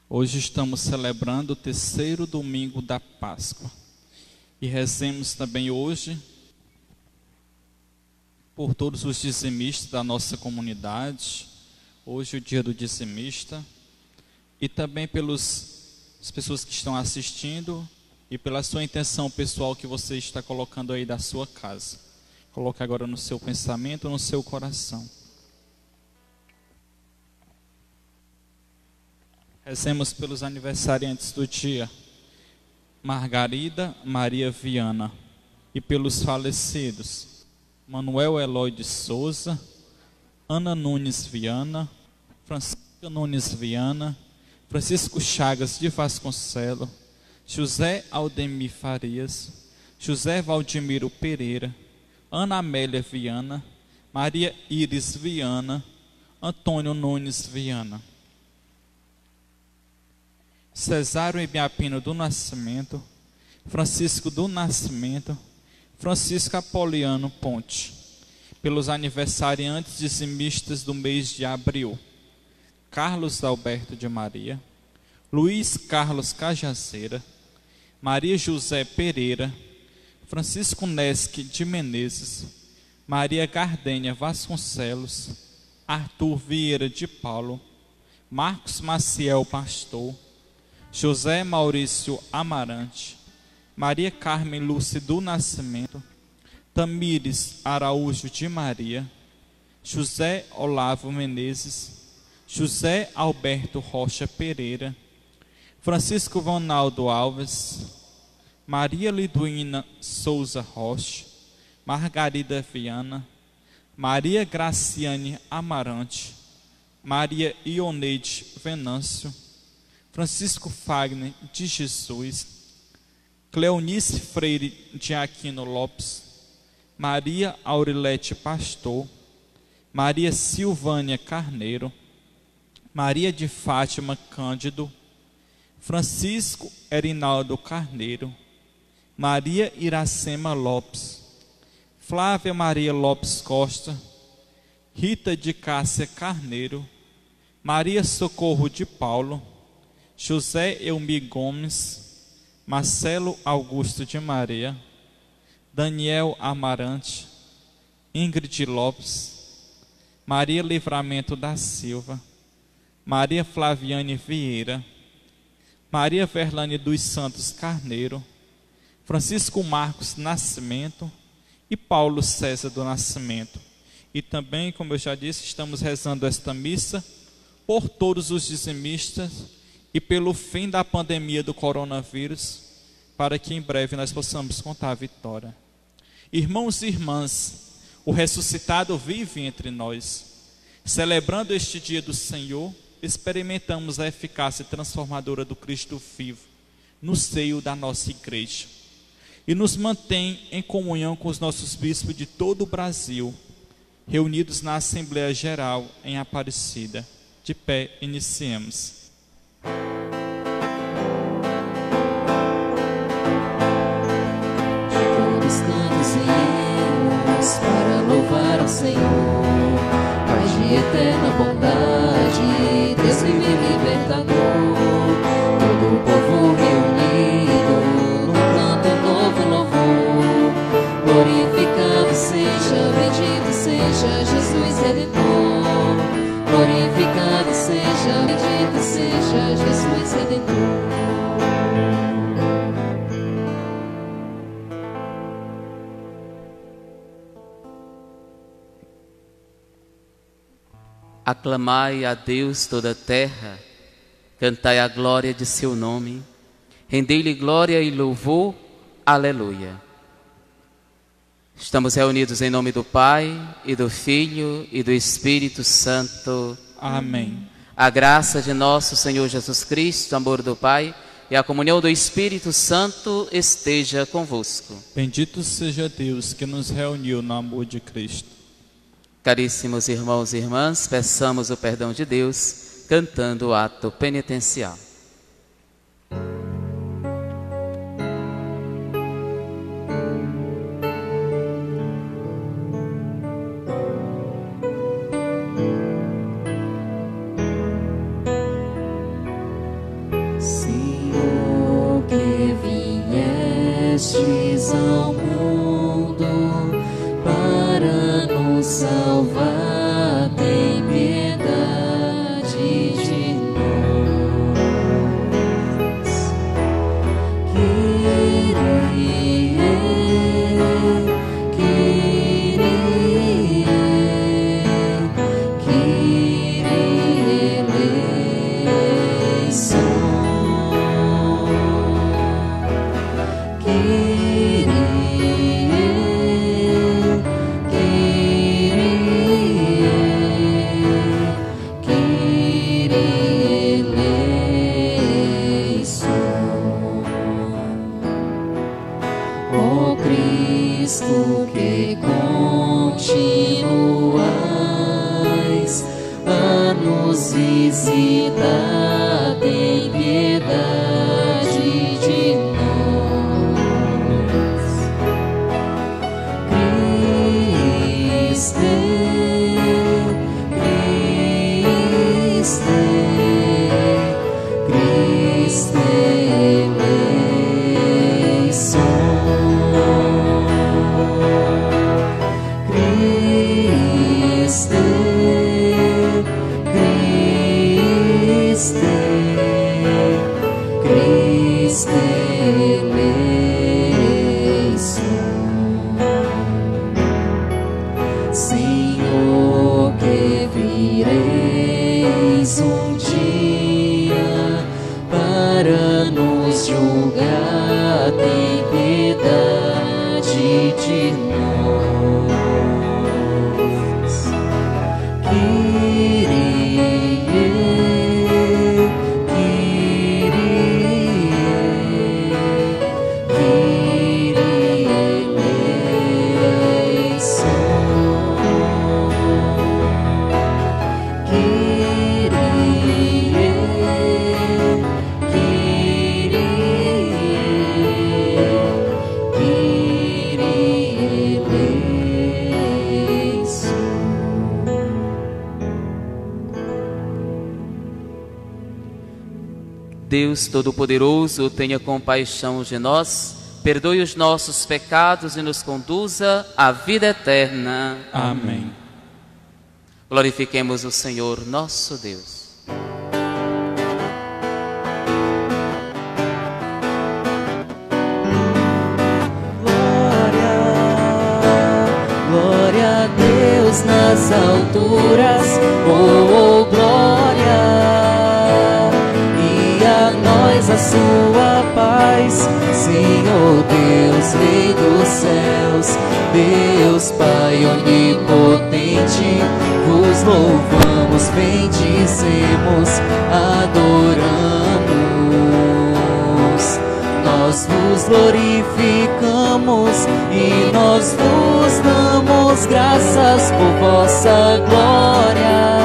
Hoje estamos celebrando o terceiro domingo da Páscoa. E rezemos também hoje por todos os dizimistas da nossa comunidade. Hoje é o dia do dizimista. E também pelas pessoas que estão assistindo e pela sua intenção pessoal que você está colocando aí da sua casa. Coloque agora no seu pensamento, no seu coração. Rezemos pelos aniversariantes do dia, Margarida Maria Viana, e pelos falecidos, Manuel Eloy de Souza, Ana Nunes Viana, Francisca Nunes Viana, Francisco Chagas de Vasconcelos, José Aldemir Farias, José Valdemiro Pereira, Ana Amélia Viana, Maria Iris Viana, Antônio Nunes Viana. Cesário Ibiapino do Nascimento, Francisco do Nascimento, Francisco Apoliano Ponte, pelos aniversariantes dizimistas do mês de abril, Carlos Alberto de Maria, Luiz Carlos Cajazeira, Maria José Pereira, Francisco Nesque de Menezes, Maria Gardênia Vasconcelos, Arthur Vieira de Paulo, Marcos Maciel Pastor, José Maurício Amarante, Maria Carmen Lúcia do Nascimento, Tamires Araújo de Maria, José Olavo Menezes, José Alberto Rocha Pereira, Francisco Vonaldo Alves, Maria Liduína Souza Rocha, Margarida Viana, Maria Graciane Amarante, Maria Ioneide Venâncio, Francisco Fagner de Jesus, Cleonice Freire de Aquino Lopes, Maria Aurilete Pastor, Maria Silvânia Carneiro, Maria de Fátima Cândido, Francisco Erinaldo Carneiro, Maria Iracema Lopes, Flávia Maria Lopes Costa, Rita de Cássia Carneiro, Maria Socorro de Paulo, José Elmir Gomes, Marcelo Augusto de Maria, Daniel Amarante, Ingrid Lopes, Maria Livramento da Silva, Maria Flaviane Vieira, Maria Verlane dos Santos Carneiro, Francisco Marcos Nascimento e Paulo César do Nascimento. E também, como eu já disse, estamos rezando esta missa por todos os dizimistas e pelo fim da pandemia do coronavírus, para que em breve nós possamos contar a vitória. Irmãos e irmãs, o ressuscitado vive entre nós. Celebrando este dia do Senhor, experimentamos a eficácia transformadora do Cristo vivo no seio da nossa igreja. E nos mantém em comunhão com os nossos bispos de todo o Brasil, reunidos na Assembleia Geral em Aparecida. De pé, iniciemos. Para louvar ao Senhor, Pai de eterna bondade, Deus vivo e libertador, todo o povo reunido num canto novo louvor, glorificado seja, bendito seja Jesus Redentor, glorificado seja, bendito seja Jesus Redentor. Aclamai a Deus toda a terra, cantai a glória de seu nome, rendei-lhe glória e louvor, aleluia. Estamos reunidos em nome do Pai, e do Filho, e do Espírito Santo. Amém. A graça de nosso Senhor Jesus Cristo, o amor do Pai, e a comunhão do Espírito Santo esteja convosco. Bendito seja Deus que nos reuniu no amor de Cristo. Caríssimos irmãos e irmãs, peçamos o perdão de Deus, cantando o ato penitencial. nos visita, tem piedade de nós. Cristo, Cristo, Cristo eleison. Cristo, Cristo, Cristo eleison. Senhor, que vireis um dia para nos julgar, tem piedade de nós. Kyrie, Kyrie, Kyrie eleison. Kyrie, Kyrie, Kyrie eleison. Deus Todo-Poderoso, tenha compaixão de nós, perdoe os nossos pecados e nos conduza à vida eterna. Amém. Glorifiquemos o Senhor nosso Deus. Glória a Deus nas alturas, oh, glória, e a nós a sua paz, Senhor Deus, Rei dos céus, Deus Pai onipotente, vos louvamos, bendizemos, adoramos. Nós vos glorificamos e nós vos damos graças por vossa glória.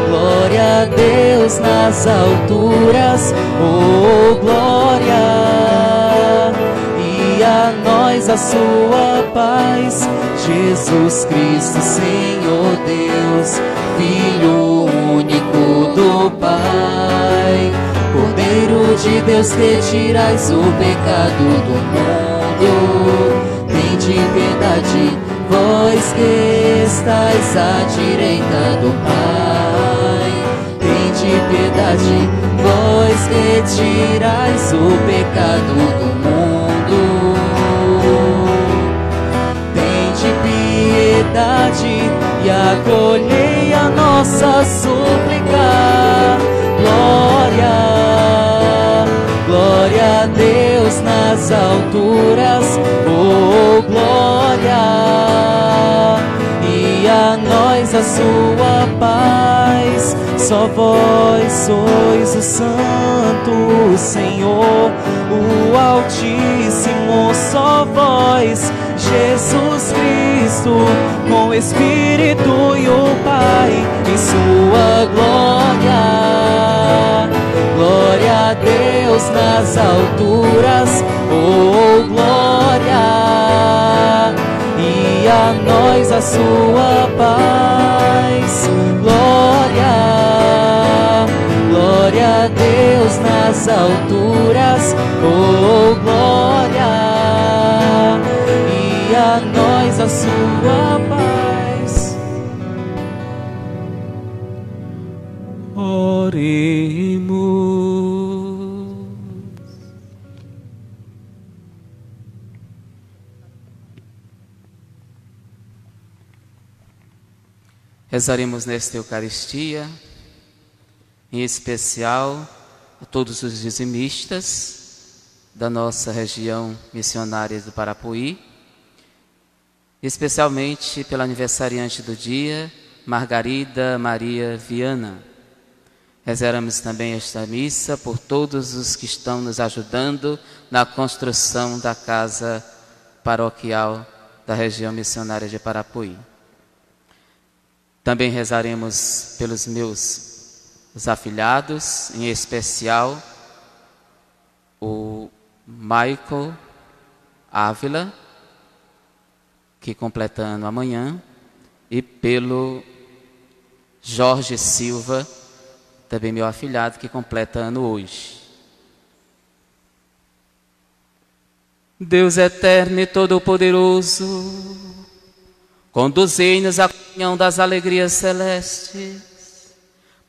Glória a Deus nas alturas, oh, glória, e a nós a sua paz, Jesus Cristo, Senhor Deus, Filho único do Pai, Cordeiro de Deus, que tirais o pecado do mundo, tende piedade, vós que estáis à direita do Pai, tende piedade, vós que tirais o pecado do mundo, tende piedade e acolhei a nossa súplica. Glória, glória a Deus nas alturas, oh, glória, e a nós a sua paz. Só vós sois o Santo Senhor, o Altíssimo, só vós, Jesus Cristo, com o Espírito e o Pai, em sua glória. Glória a Deus nas alturas, oh, glória, e a nós a sua paz. Glória, glória a Deus nas alturas, oh, glória, e a nós a sua paz. Oremos. Rezaremos nesta Eucaristia, em especial a todos os dizimistas da nossa região missionária do Parapuí, especialmente pela aniversariante do dia, Margarida Maria Viana. Rezaremos também esta missa por todos os que estão nos ajudando na construção da casa paroquial da região missionária de Parapuí. Também rezaremos pelos os afilhados, em especial o Michael Ávila, que completa ano amanhã, e pelo Jorge Silva, também meu afilhado, que completa ano hoje. Deus eterno e todo-poderoso, conduzei-nos à comunhão das alegrias celestes,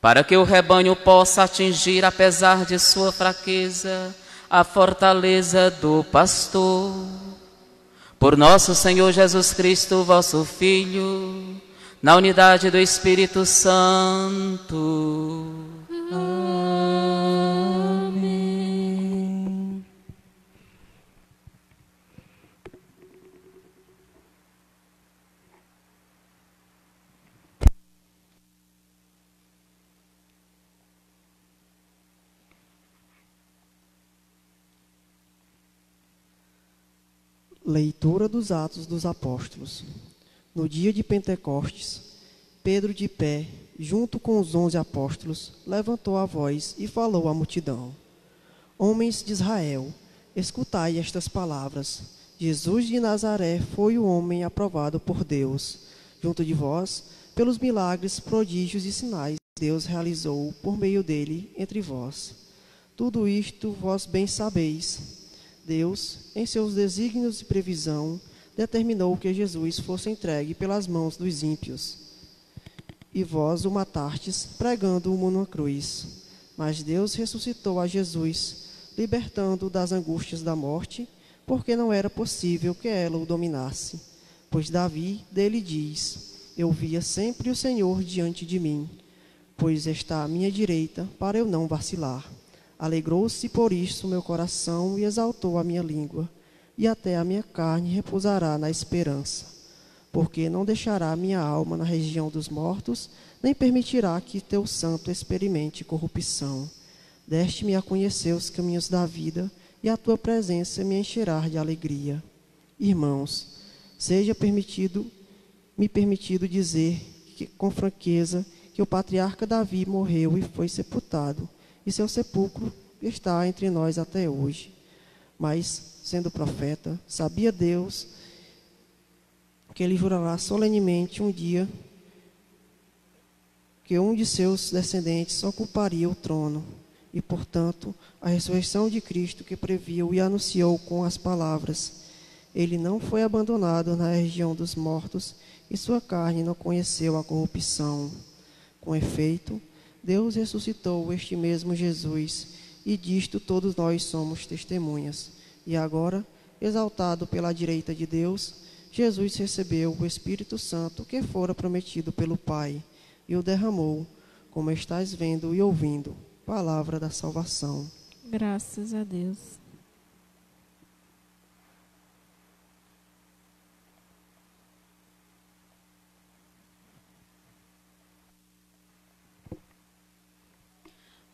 para que o rebanho possa atingir, apesar de sua fraqueza, a fortaleza do pastor. Por nosso Senhor Jesus Cristo, vosso Filho, na unidade do Espírito Santo. Amém. Leitura dos Atos dos Apóstolos. No dia de Pentecostes, Pedro, de pé, junto com os 11 apóstolos, levantou a voz e falou à multidão: Homens de Israel, escutai estas palavras. Jesus de Nazaré foi o homem aprovado por Deus. Junto de vós, pelos milagres, prodígios e sinais que Deus realizou por meio dele entre vós. Tudo isto vós bem sabeis. Deus, em seus desígnios e previsão, determinou que Jesus fosse entregue pelas mãos dos ímpios. E vós o matastes, pregando-o numa cruz. Mas Deus ressuscitou a Jesus, libertando-o das angústias da morte, porque não era possível que ela o dominasse. Pois Davi dele diz: Eu via sempre o Senhor diante de mim, pois está à minha direita, para eu não vacilar. Alegrou-se por isso meu coração e exaltou a minha língua, e até a minha carne repousará na esperança, porque não deixará minha alma na região dos mortos, nem permitirá que teu santo experimente corrupção. Deste-me a conhecer os caminhos da vida, e a tua presença me encherá de alegria. Irmãos, seja me permitido dizer com franqueza que o patriarca Davi morreu e foi sepultado, e seu sepulcro está entre nós até hoje. Mas, sendo profeta, sabia Deus que ele jurará solenemente um dia que um de seus descendentes ocuparia o trono. E, portanto, a ressurreição de Cristo que previu e anunciou com as palavras: Ele não foi abandonado na região dos mortos, e sua carne não conheceu a corrupção. Com efeito, Deus ressuscitou este mesmo Jesus, e disto todos nós somos testemunhas. E agora, exaltado pela direita de Deus, Jesus recebeu o Espírito Santo que fora prometido pelo Pai, e o derramou, como estás vendo e ouvindo. Palavra da salvação. Graças a Deus.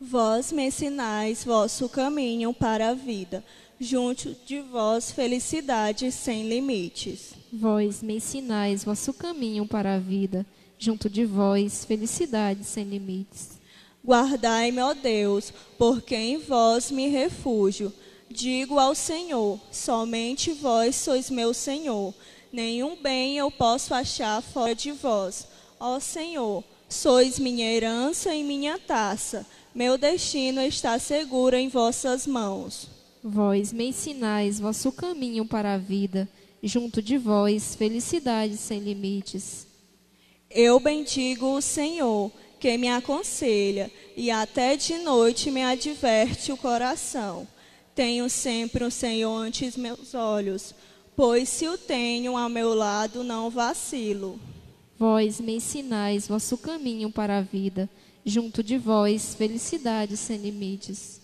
Vós me ensinais vosso caminho para a vida. Junto de vós felicidade sem limites. Vós me ensinais vosso caminho para a vida. Junto de vós felicidade sem limites. Guardai-me, ó Deus, porque em vós me refúgio. Digo ao Senhor, somente vós sois meu Senhor. Nenhum bem eu posso achar fora de vós. Ó Senhor, sois minha herança e minha taça. Meu destino está seguro em vossas mãos. Vós me ensinais vosso caminho para a vida. Junto de vós felicidade sem limites. Eu bendigo o Senhor, que me aconselha, e até de noite me adverte o coração. Tenho sempre o Senhor ante os meus olhos, pois se o tenho ao meu lado não vacilo. Vós me ensinais vosso caminho para a vida. Junto de vós felicidade sem limites.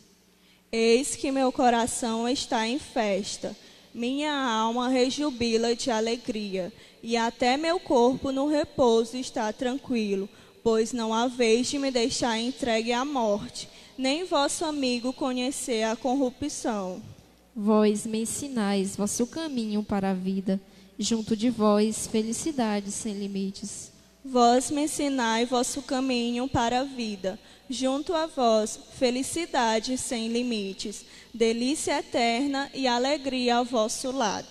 Eis que meu coração está em festa, minha alma rejubila de alegria, e até meu corpo no repouso está tranquilo, pois não haveis de me deixar entregue à morte, nem vosso amigo conhecer a corrupção. Vós me ensinais vosso caminho para a vida. Junto de vós felicidade sem limites. Vós me ensinai vosso caminho para a vida. Junto a vós, felicidade sem limites, delícia eterna e alegria ao vosso lado.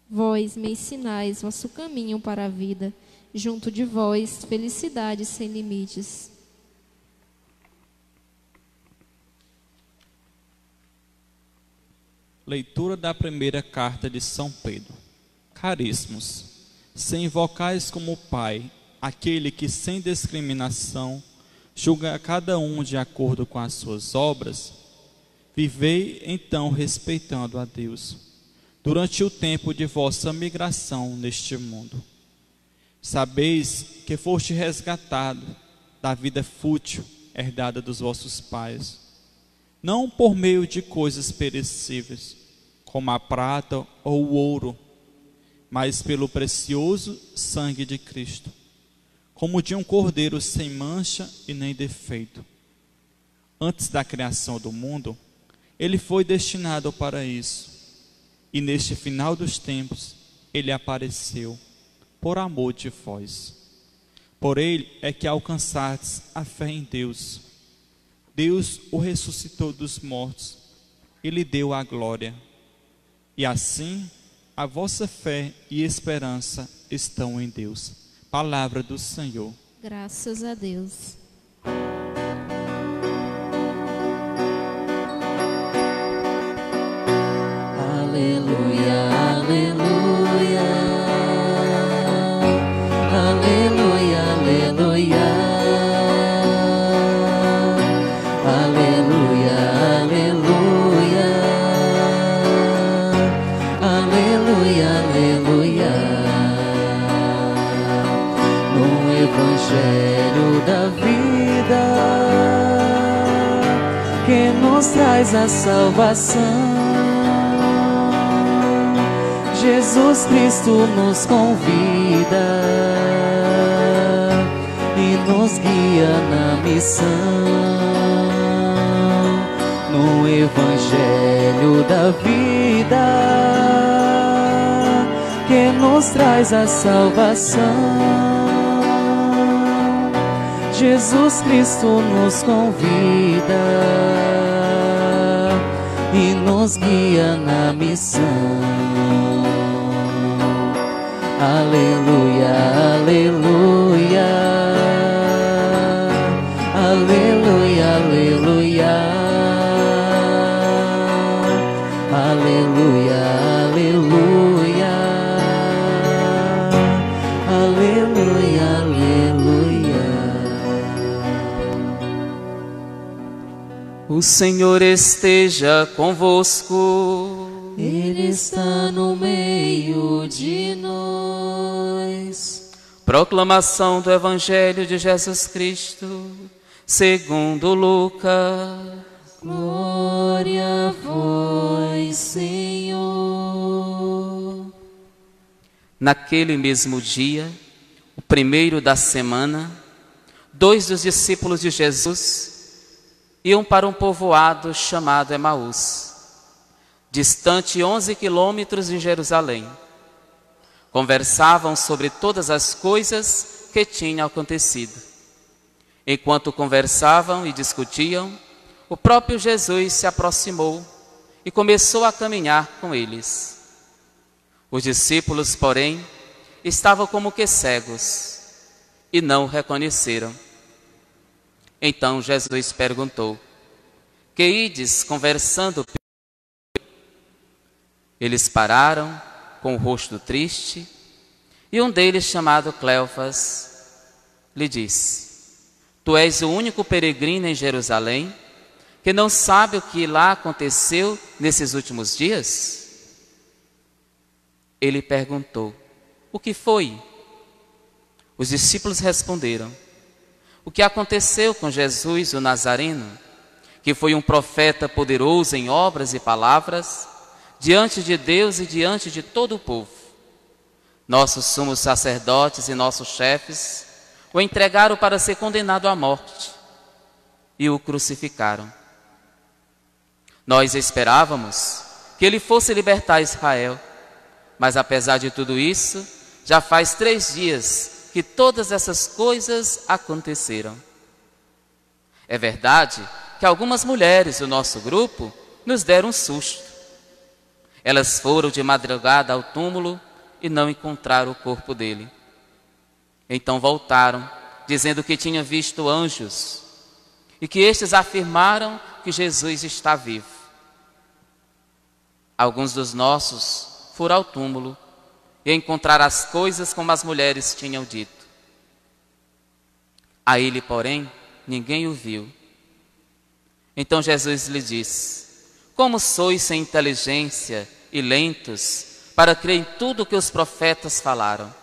Vós me ensinais vosso caminho para a vida. Junto de vós, felicidade sem limites. Leitura da primeira carta de São Pedro. Caríssimos, se invocais como Pai aquele que sem discriminação julga a cada um de acordo com as suas obras, vivei então respeitando a Deus, durante o tempo de vossa migração neste mundo. Sabeis que foste resgatado da vida fútil herdada dos vossos pais, não por meio de coisas perecíveis, como a prata ou o ouro, mas pelo precioso sangue de Cristo, como de um cordeiro sem mancha e nem defeito. Antes da criação do mundo, ele foi destinado para isso, e neste final dos tempos, ele apareceu, por amor de vós. Por ele é que alcançastes a fé em Deus. Deus o ressuscitou dos mortos e lhe deu a glória. E assim, a vossa fé e esperança estão em Deus. Palavra do Senhor. Graças a Deus. Aleluia, aleluia. Aleluia, aleluia. Aleluia, aleluia. Aleluia, aleluia. No Evangelho da vida que nos traz a salvação, Jesus Cristo nos convida e nos guia na missão. No Evangelho da vida que nos traz a salvação, Jesus Cristo nos convida e nos guia na missão. Aleluia, aleluia. Aleluia, aleluia. Aleluia, aleluia. Aleluia, aleluia. O Senhor esteja convosco. Ele está no meio de nós. Proclamação do Evangelho de Jesus Cristo, segundo Lucas. Glória a vós, Senhor. Naquele mesmo dia, o primeiro da semana, 2 dos discípulos de Jesus iam para um povoado chamado Emaús, distante 11 quilômetros de Jerusalém. Conversavam sobre todas as coisas que tinham acontecido. Enquanto conversavam e discutiam, o próprio Jesus se aproximou e começou a caminhar com eles. Os discípulos, porém, estavam como que cegos e não o reconheceram. Então Jesus perguntou: que ides conversando? Eles pararam com o rosto triste, e um deles, chamado Cleofas, lhe disse: tu és o único peregrino em Jerusalém que não sabe o que lá aconteceu nesses últimos dias? Ele perguntou: o que foi? Os discípulos responderam: o que aconteceu com Jesus o Nazareno, que foi um profeta poderoso em obras e palavras, diante de Deus e diante de todo o povo. Nossos sumos sacerdotes e nossos chefes o entregaram para ser condenado à morte e o crucificaram. Nós esperávamos que ele fosse libertar Israel, mas apesar de tudo isso, já faz 3 dias que todas essas coisas aconteceram. É verdade que algumas mulheres do nosso grupo nos deram um susto. Elas foram de madrugada ao túmulo e não encontraram o corpo dele. Então voltaram, dizendo que tinham visto anjos e que estes afirmaram que Jesus está vivo. Alguns dos nossos foram ao túmulo e encontraram as coisas como as mulheres tinham dito. A ele, porém, ninguém o viu. Então Jesus lhe disse: como sois sem inteligência e lentos para crer em tudo o que os profetas falaram?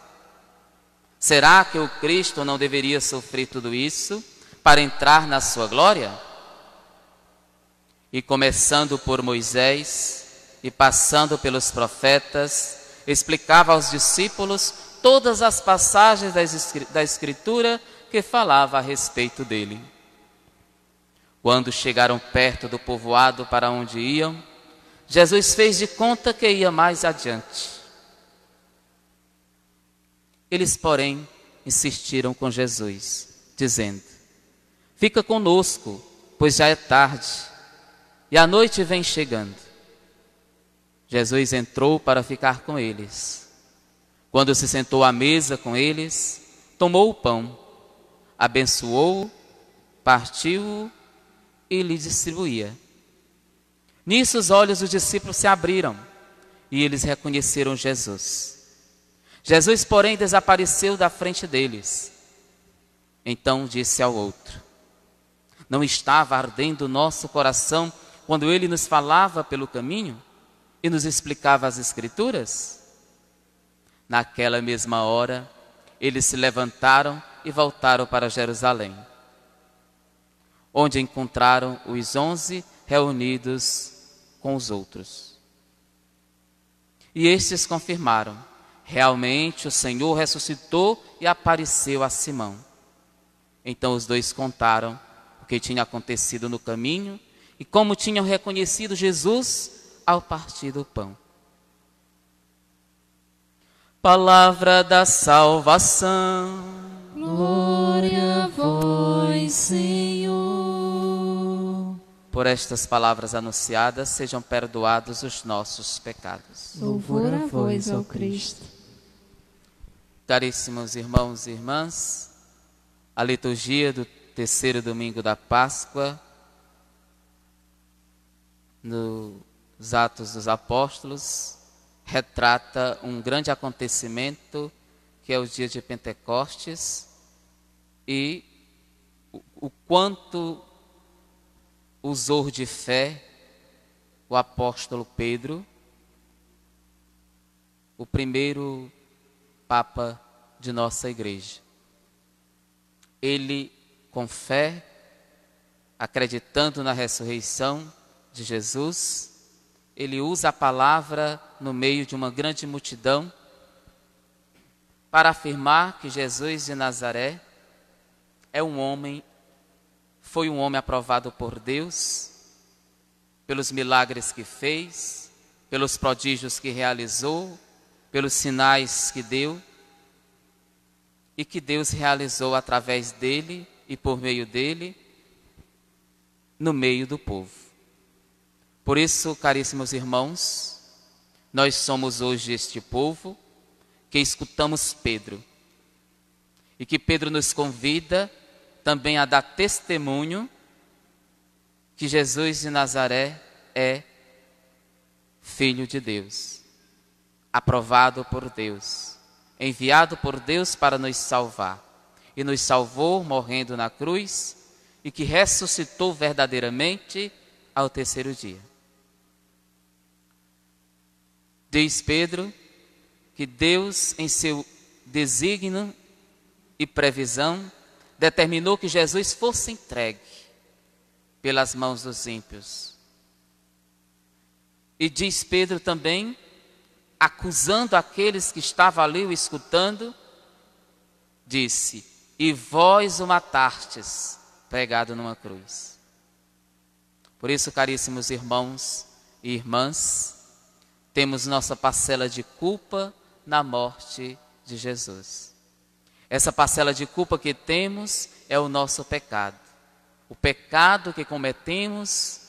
Será que o Cristo não deveria sofrer tudo isso para entrar na sua glória? E começando por Moisés e passando pelos profetas, explicava aos discípulos todas as passagens da Escritura que falava a respeito dele. Quando chegaram perto do povoado para onde iam, Jesus fez de conta que ia mais adiante. Eles, porém, insistiram com Jesus, dizendo: fica conosco, pois já é tarde, e a noite vem chegando. Jesus entrou para ficar com eles. Quando se sentou à mesa com eles, tomou o pão, abençoou-o, partiu-o e lhe distribuía. Nisso os olhos dos discípulos se abriram e eles reconheceram Jesus. Jesus, porém, desapareceu da frente deles. Então disse ao outro: não estava ardendo o nosso coração quando ele nos falava pelo caminho e nos explicava as Escrituras? Naquela mesma hora, eles se levantaram e voltaram para Jerusalém, onde encontraram os 11 reunidos com os outros. E estes confirmaram: realmente o Senhor ressuscitou e apareceu a Simão. Então os dois contaram o que tinha acontecido no caminho e como tinham reconhecido Jesus ao partir do pão. Palavra da salvação. Glória a vós, Senhor. Por estas palavras anunciadas, sejam perdoados os nossos pecados. Louvor a vós, ó Cristo. Caríssimos irmãos e irmãs, a liturgia do terceiro domingo da Páscoa, nos Atos dos Apóstolos, retrata um grande acontecimento que é o dia de Pentecostes e o quanto usou de fé o apóstolo Pedro, o primeiro Papa de nossa igreja. Ele, com fé, acreditando na ressurreição de Jesus, ele usa a palavra no meio de uma grande multidão para afirmar que Jesus de Nazaré foi um homem aprovado por Deus, pelos milagres que fez, pelos prodígios que realizou, pelos sinais que deu, e que Deus realizou através dele e por meio dele, no meio do povo. Por isso, caríssimos irmãos, nós somos hoje este povo que escutamos Pedro, e que Pedro nos convida também a dar testemunho que Jesus de Nazaré é Filho de Deus, aprovado por Deus, enviado por Deus para nos salvar, e nos salvou morrendo na cruz, e que ressuscitou verdadeiramente ao terceiro dia. Diz Pedro que Deus, em seu desígnio e previsão, determinou que Jesus fosse entregue pelas mãos dos ímpios. E diz Pedro também, acusando aqueles que estavam ali o escutando, disse: e vós o matastes, pregado numa cruz. Por isso, caríssimos irmãos e irmãs, temos nossa parcela de culpa na morte de Jesus. Essa parcela de culpa que temos é o nosso pecado. O pecado que cometemos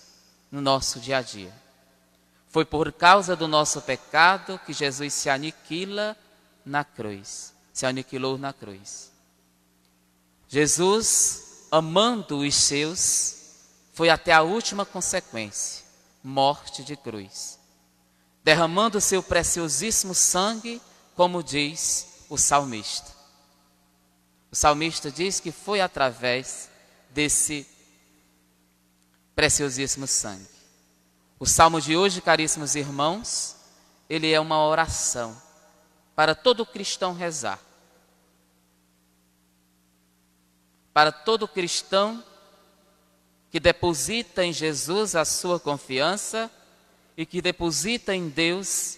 no nosso dia a dia. Foi por causa do nosso pecado que Jesus se aniquila na cruz. Se aniquilou na cruz. Jesus, amando os seus, foi até a última consequência, morte de cruz. Derramando o seu preciosíssimo sangue, como diz o salmista. O salmista diz que foi através desse preciosíssimo sangue. O salmo de hoje, caríssimos irmãos, ele é uma oração para todo cristão rezar. Para todo cristão que deposita em Jesus a sua confiança e que deposita em Deus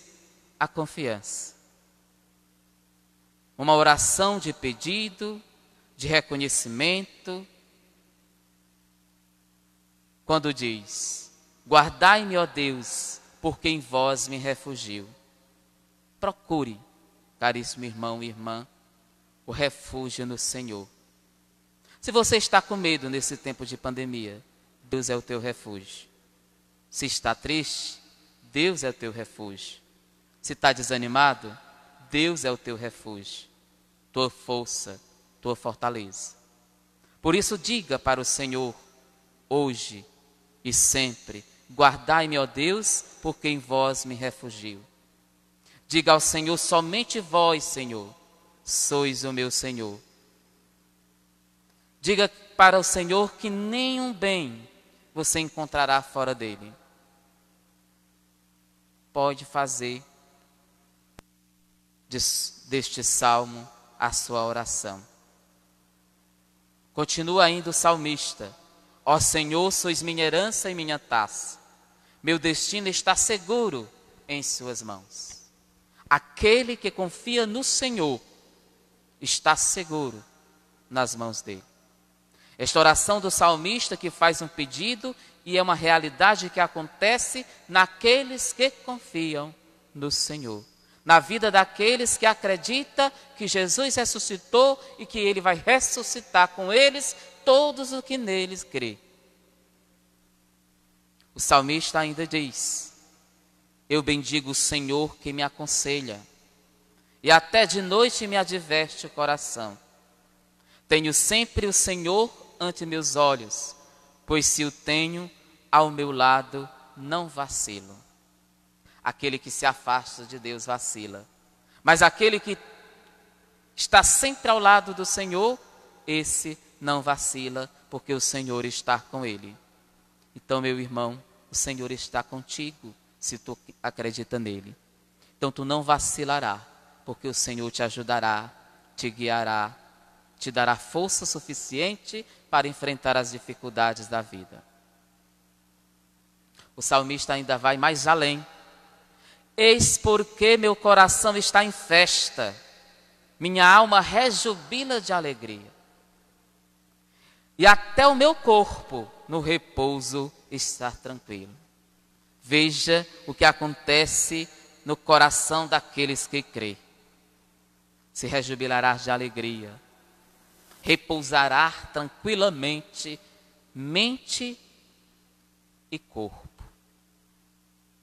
a confiança. Uma oração de pedido, de reconhecimento, quando diz: guardai-me, ó Deus, porque em vós me refugio. Procure, caríssimo irmão e irmã, o refúgio no Senhor. Se você está com medo nesse tempo de pandemia, Deus é o teu refúgio. Se está triste, Deus é o teu refúgio. Se está desanimado, Deus é o teu refúgio, tua força, tua fortaleza. Por isso diga para o Senhor, hoje e sempre: guardai-me, ó Deus, porque em vós me refugio. Diga ao Senhor: somente vós, Senhor, sois o meu Senhor. Diga para o Senhor que nenhum bem você encontrará fora dele. Pode fazer deste salmo a sua oração. Continua ainda o salmista: ó Senhor, sois minha herança e minha taça. Meu destino está seguro em suas mãos. Aquele que confia no Senhor está seguro nas mãos dele. Esta oração do salmista que faz um pedido e é uma realidade que acontece naqueles que confiam no Senhor. Na vida daqueles que acreditam que Jesus ressuscitou e que Ele vai ressuscitar com eles todos os que neles crê. O salmista ainda diz: eu bendigo o Senhor que me aconselha, e até de noite me adverte o coração. Tenho sempre o Senhor ante meus olhos, pois se o tenho ao meu lado, não vacilo. Aquele que se afasta de Deus vacila, mas aquele que está sempre ao lado do Senhor, esse não vacila, porque o Senhor está com ele. Então, meu irmão, o Senhor está contigo, se tu acredita nele. Então tu não vacilará, porque o Senhor te ajudará, te guiará, te dará força suficiente para enfrentar as dificuldades da vida. O salmista ainda vai mais além. Eis porque meu coração está em festa, minha alma rejubila de alegria. E até o meu corpo no repouso está tranquilo. Veja o que acontece no coração daqueles que crê. Se rejubilará de alegria, repousará tranquilamente mente e corpo.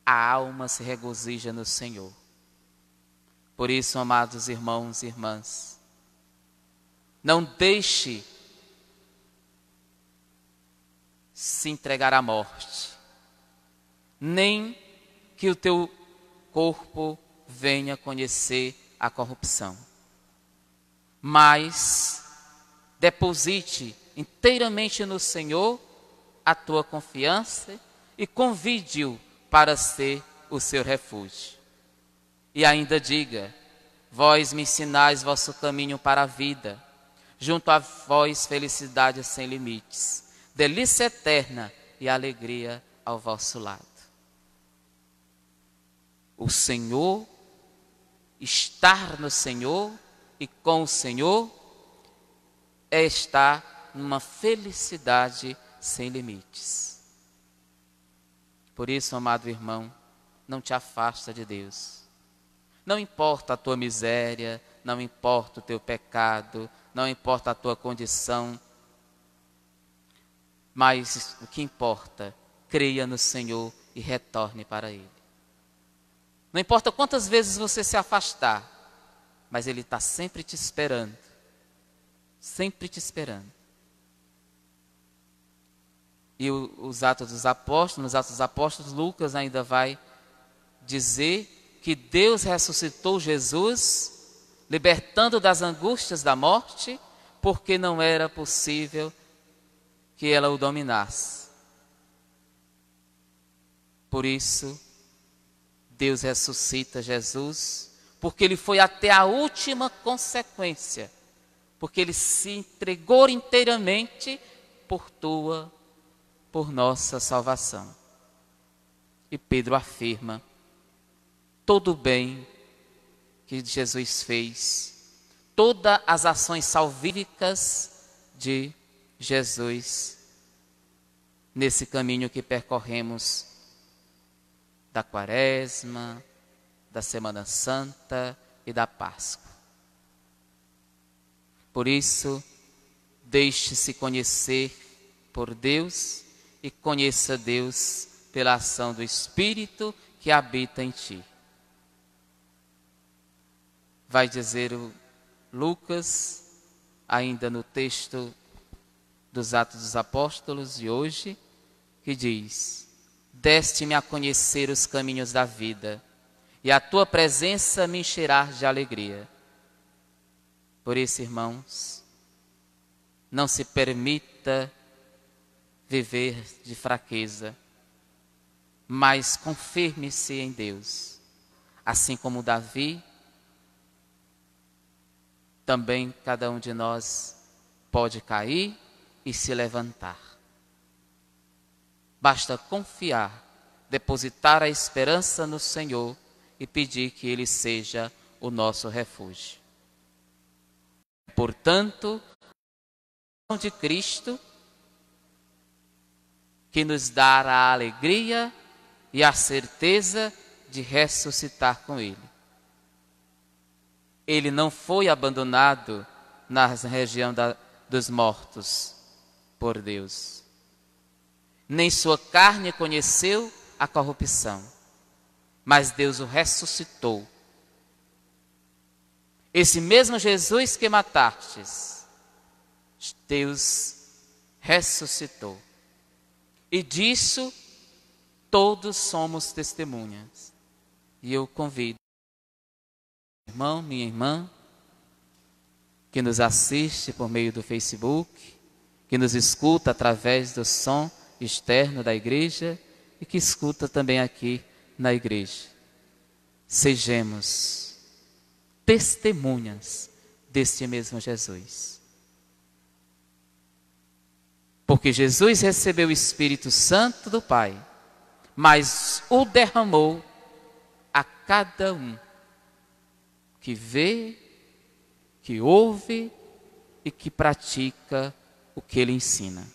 A alma se regozija no Senhor. Por isso, amados irmãos e irmãs, não deixe se entregar à morte, nem que o teu corpo venha conhecer a corrupção. Mas deposite inteiramente no Senhor a tua confiança e convide-o para ser o seu refúgio. E ainda diga: vós me ensinais vosso caminho para a vida, junto a vós felicidade sem limites, delícia eterna e alegria ao vosso lado. O Senhor, estar no Senhor e com o Senhor é estar numa felicidade sem limites. Por isso, amado irmão, não te afasta de Deus. Não importa a tua miséria, não importa o teu pecado, não importa a tua condição, mas o que importa, creia no Senhor e retorne para Ele. Não importa quantas vezes você se afastar, mas Ele está sempre te esperando. Sempre te esperando. E os Atos dos Apóstolos, nos Atos dos Apóstolos, Lucas ainda vai dizer que Deus ressuscitou Jesus, libertando das angústias da morte, porque não era possível que ela o dominasse. Por isso, Deus ressuscita Jesus, porque Ele foi até a última consequência, porque Ele se entregou inteiramente por nossa salvação. E Pedro afirma, todo o bem que Jesus fez, todas as ações salvíficas de Jesus, nesse caminho que percorremos da Quaresma, da Semana Santa e da Páscoa. Por isso, deixe-se conhecer por Deus e conheça Deus pela ação do Espírito que habita em ti. Vai dizer o Lucas, ainda no texto dos Atos dos Apóstolos de hoje, que diz: deste-me a conhecer os caminhos da vida, e a tua presença me encherá de alegria. Por isso, irmãos, não se permita viver de fraqueza, mas confirme-se em Deus. Assim como Davi, também cada um de nós pode cair e se levantar. Basta confiar, depositar a esperança no Senhor e pedir que Ele seja o nosso refúgio. Portanto, a de Cristo, que nos dá a alegria e a certeza de ressuscitar com Ele. Ele não foi abandonado na região dos mortos por Deus. Nem sua carne conheceu a corrupção, mas Deus o ressuscitou. Esse mesmo Jesus que matastes, Deus ressuscitou. E disso todos somos testemunhas. E eu convido, irmão, minha irmã, que nos assiste por meio do Facebook, que nos escuta através do som externo da igreja e que escuta também aqui na igreja. Sejamos testemunhas deste mesmo Jesus. Porque Jesus recebeu o Espírito Santo do Pai, mas o derramou a cada um que vê, que ouve e que pratica o que Ele ensina.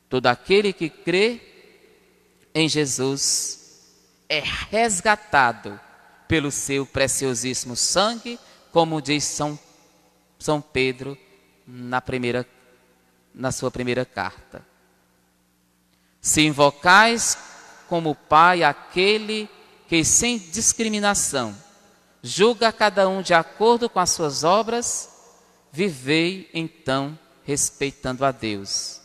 Todo aquele que crê em Jesus é resgatado pelo seu preciosíssimo sangue, como diz São Pedro na sua primeira carta. Se invocais como Pai aquele que sem discriminação julga cada um de acordo com as suas obras, vivei então respeitando a Deus.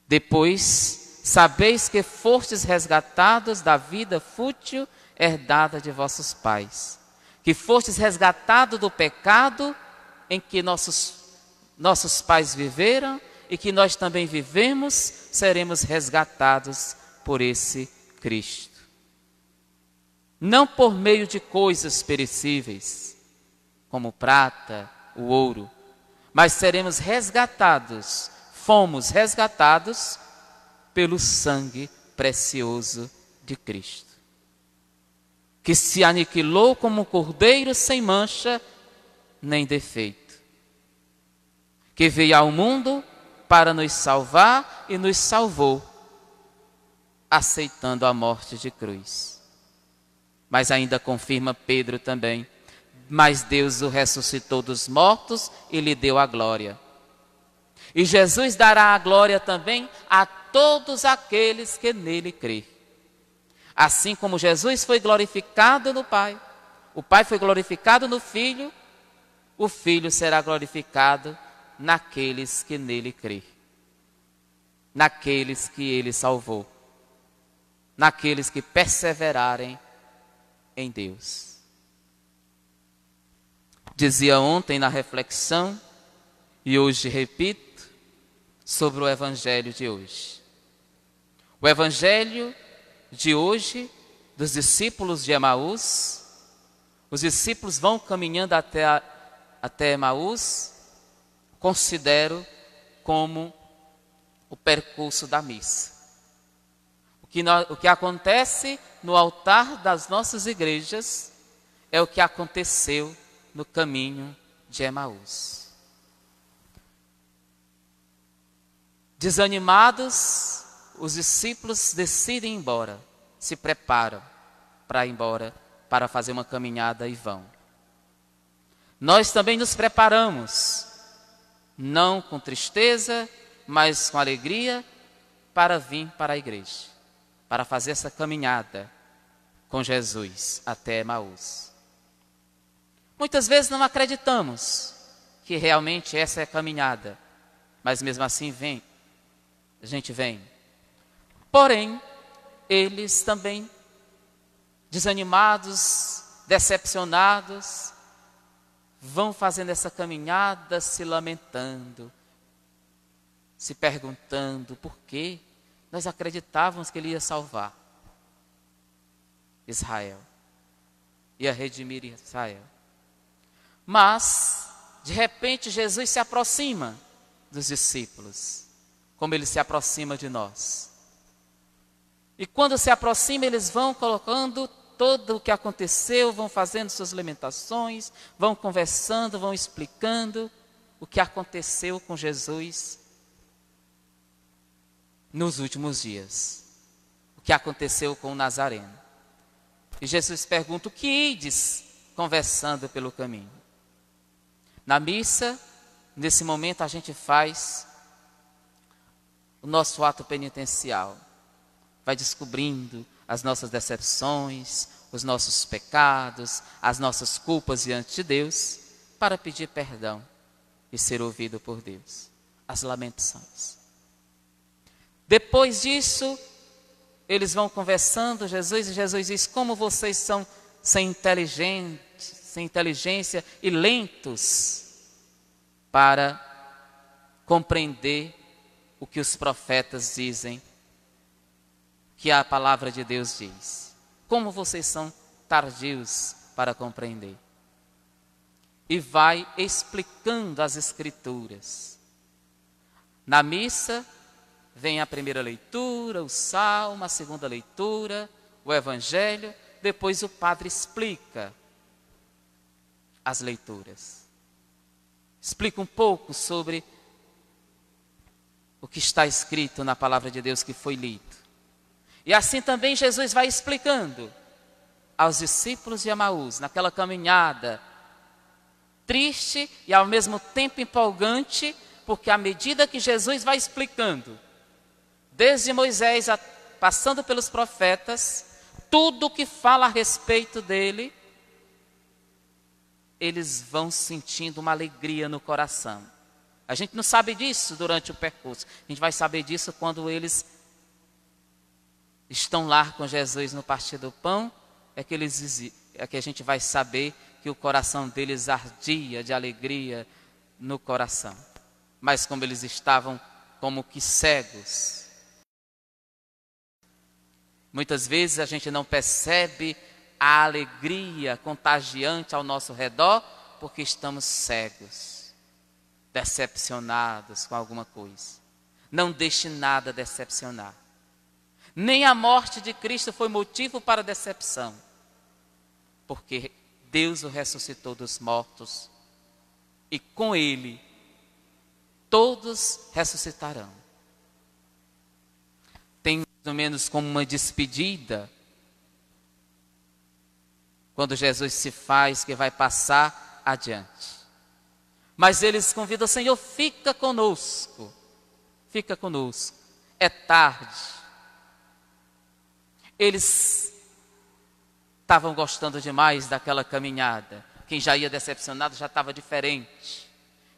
Depois, sabeis que fostes resgatados da vida fútil herdada de vossos pais, que fostes resgatados do pecado em que nossos pais viveram e que nós também vivemos, seremos resgatados por esse Cristo. Não por meio de coisas perecíveis, como prata, o ouro, mas seremos resgatados, fomos resgatados pelo sangue precioso de Cristo, que se aniquilou como um cordeiro sem mancha nem defeito, que veio ao mundo para nos salvar e nos salvou, aceitando a morte de cruz. Mas ainda confirma Pedro também. Mas Deus o ressuscitou dos mortos e lhe deu a glória. E Jesus dará a glória também a todos aqueles que nele crêem. Assim como Jesus foi glorificado no Pai, o Pai foi glorificado no Filho, o Filho será glorificado naqueles que nele crêem. Naqueles que ele salvou. Naqueles que perseverarem em Deus. Dizia ontem na reflexão, e hoje repito, sobre o Evangelho de hoje. O Evangelho de hoje, dos discípulos de Emaús, os discípulos vão caminhando até Emaús, considero como o percurso da missa. O que acontece no altar das nossas igrejas é o que aconteceu no caminho de Emaús. Desanimados, os discípulos decidem ir embora, se preparam para ir embora, para fazer uma caminhada e vão. Nós também nos preparamos, não com tristeza, mas com alegria, para vir para a igreja, para fazer essa caminhada com Jesus até Emaús. Muitas vezes não acreditamos que realmente essa é a caminhada, mas mesmo assim a gente vem. Porém, eles também, desanimados, decepcionados, vão fazendo essa caminhada se lamentando, se perguntando por quê nós acreditávamos que ele ia salvar Israel, ia redimir Israel. Mas, de repente, Jesus se aproxima dos discípulos, como ele se aproxima de nós. E quando se aproxima, eles vão colocando todo o que aconteceu, vão fazendo suas lamentações, vão conversando, vão explicando o que aconteceu com Jesus nos últimos dias. O que aconteceu com o Nazareno. E Jesus pergunta: o que ides conversando pelo caminho? Na missa, nesse momento, a gente faz o nosso ato penitencial. Vai descobrindo as nossas decepções, os nossos pecados, as nossas culpas diante de Deus, para pedir perdão e ser ouvido por Deus. As lamentações. Depois disso, eles vão conversando, Jesus diz: como vocês são sem inteligência e lentos para compreender o que os profetas dizem, que a palavra de Deus diz. Como vocês são tardios para compreender. E vai explicando as Escrituras. Na missa, vem a primeira leitura, o salmo, a segunda leitura, o Evangelho. Depois o padre explica as leituras. Explica um pouco sobre o que está escrito na palavra de Deus que foi lido. E assim também Jesus vai explicando aos discípulos de Emaús, naquela caminhada triste e ao mesmo tempo empolgante, porque à medida que Jesus vai explicando, desde Moisés, passando pelos profetas, tudo que fala a respeito dele, eles vão sentindo uma alegria no coração. A gente não sabe disso durante o percurso. A gente vai saber disso quando eles estão lá com Jesus no partir do pão, é que a gente vai saber que o coração deles ardia de alegria no coração. Mas como eles estavam como que cegos, muitas vezes a gente não percebe a alegria contagiante ao nosso redor, porque estamos cegos, decepcionados com alguma coisa. Não deixe nada decepcionar. Nem a morte de Cristo foi motivo para decepção, porque Deus o ressuscitou dos mortos e com ele todos ressuscitarão. Tem mais ou menos como uma despedida quando Jesus se faz que vai passar adiante. Mas eles convidam: Senhor, fica conosco, é tarde. Eles estavam gostando demais daquela caminhada. Quem já ia decepcionado já estava diferente.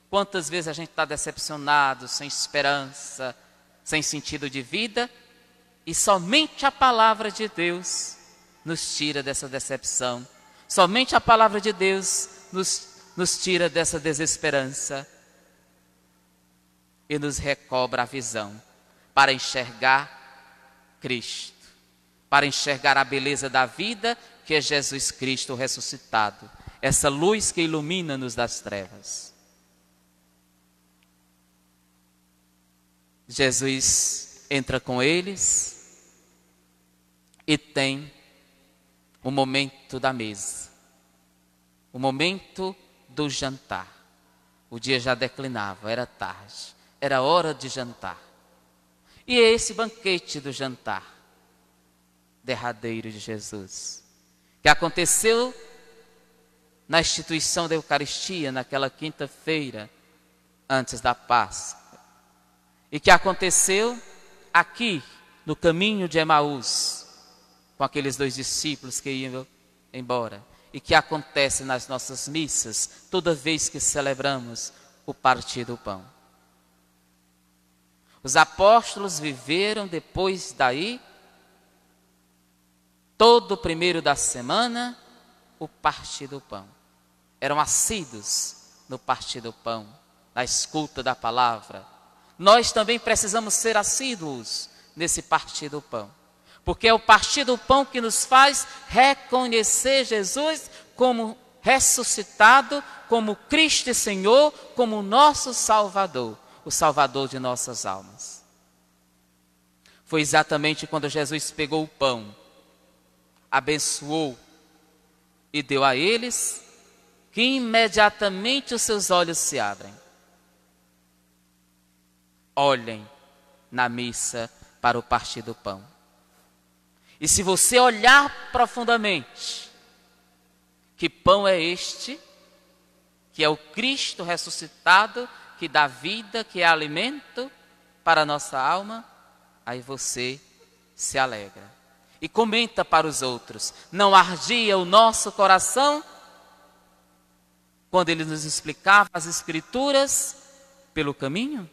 Quantas vezes a gente está decepcionado, sem esperança, sem sentido de vida, e somente a palavra de Deus nos tira dessa decepção. Somente a palavra de Deus nos tira dessa desesperança e nos recobra a visão para enxergar Cristo, para enxergar a beleza da vida que é Jesus Cristo ressuscitado, essa luz que ilumina-nos das trevas. Jesus entra com eles e tem o momento da mesa, o momento do jantar. O dia já declinava, era tarde, era hora de jantar. E é esse banquete do jantar derradeiro de Jesus, que aconteceu na instituição da Eucaristia, naquela quinta-feira antes da Páscoa, e que aconteceu aqui no caminho de Emaús, com aqueles 2 discípulos que iam embora, e que acontece nas nossas missas toda vez que celebramos o partir do pão. Os apóstolos viveram depois daí, todo o primeiro da semana, o partir do pão. Eram assíduos no partir do pão, na escuta da palavra. Nós também precisamos ser assíduos nesse partir do pão, porque é o partir do pão que nos faz reconhecer Jesus como ressuscitado, como Cristo e Senhor, como nosso Salvador, o Salvador de nossas almas. Foi exatamente quando Jesus pegou o pão, abençoou e deu a eles, que imediatamente os seus olhos se abrem. Olhem na missa para o partir do pão. E se você olhar profundamente, que pão é este? Que é o Cristo ressuscitado, que dá vida, que é alimento para a nossa alma, aí você se alegra. E comenta para os outros: não ardia o nosso coração quando ele nos explicava as Escrituras pelo caminho?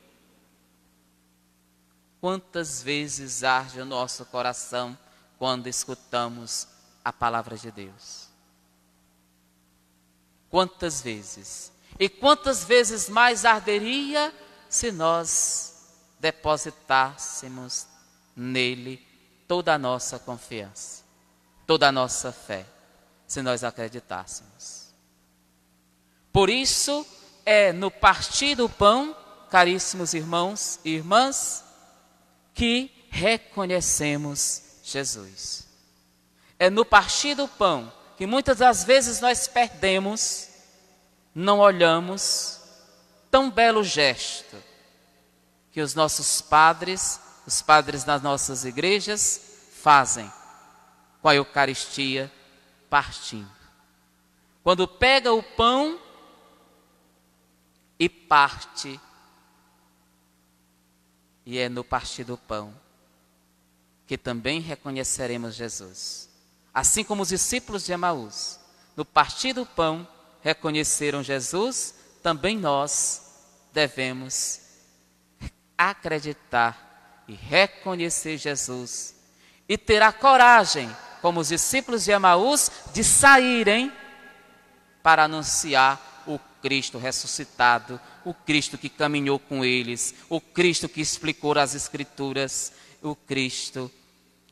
Quantas vezes arde o nosso coração quando escutamos a palavra de Deus? Quantas vezes? E quantas vezes mais arderia se nós depositássemos nele toda a nossa confiança, toda a nossa fé, se nós acreditássemos. Por isso é no partir do pão, caríssimos irmãos e irmãs, que reconhecemos Jesus. É no partir do pão que muitas das vezes nós perdemos, não olhamos tão belo gesto que os nossos padres, os padres das nossas igrejas, fazem com a Eucaristia partindo. Quando pega o pão e parte, e é no partir do pão que também reconheceremos Jesus. Assim como os discípulos de Emaús, no partir do pão, reconheceram Jesus, também nós devemos acreditar e reconhecer Jesus e ter a coragem, como os discípulos de Emaús, de saírem para anunciar o Cristo ressuscitado, o Cristo que caminhou com eles, o Cristo que explicou as Escrituras, o Cristo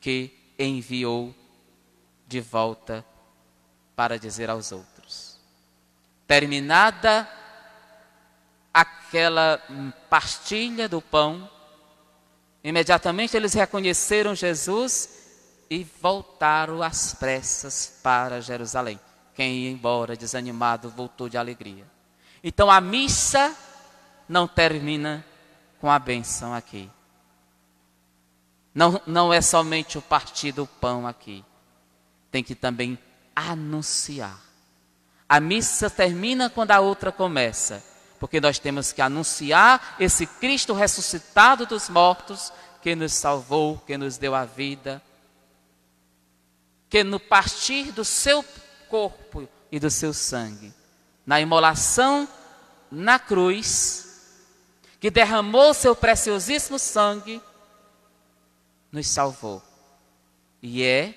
que enviou de volta para dizer aos outros. Terminada aquela partilha do pão, imediatamente eles reconheceram Jesus e voltaram às pressas para Jerusalém. Quem ia embora desanimado voltou de alegria. Então a missa não termina com a bênção aqui. Não é somente o partir do pão aqui. Tem que também anunciar. A missa termina quando a outra começa, porque nós temos que anunciar esse Cristo ressuscitado dos mortos, que nos salvou, que nos deu a vida, que no partir do seu corpo e do seu sangue, na imolação na cruz, que derramou seu preciosíssimo sangue, nos salvou. E é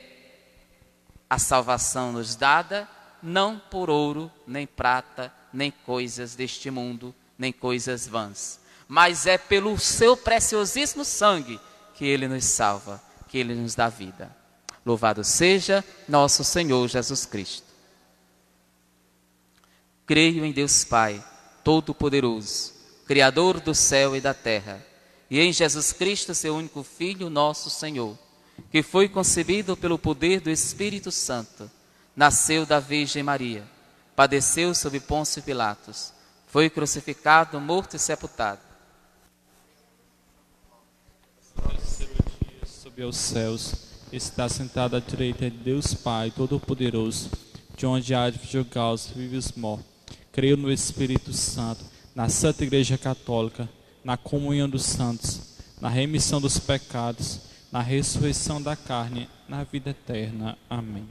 a salvação nos dada não por ouro, nem prata, nem coisas deste mundo, nem coisas vãs, mas é pelo seu preciosíssimo sangue que ele nos salva, que ele nos dá vida. Louvado seja nosso Senhor Jesus Cristo. Creio em Deus Pai, Todo-Poderoso, Criador do céu e da terra, e em Jesus Cristo, seu único Filho, nosso Senhor, que foi concebido pelo poder do Espírito Santo, nasceu da Virgem Maria, padeceu sob Pôncio Pilatos, foi crucificado, morto e sepultado. Sob os céus, está sentado à direita de Deus Pai Todo-Poderoso, de onde há de julgar os vivos e os mortos. Creio no Espírito Santo, na Santa Igreja Católica, na comunhão dos santos, na remissão dos pecados, na ressurreição da carne, na vida eterna. Amém.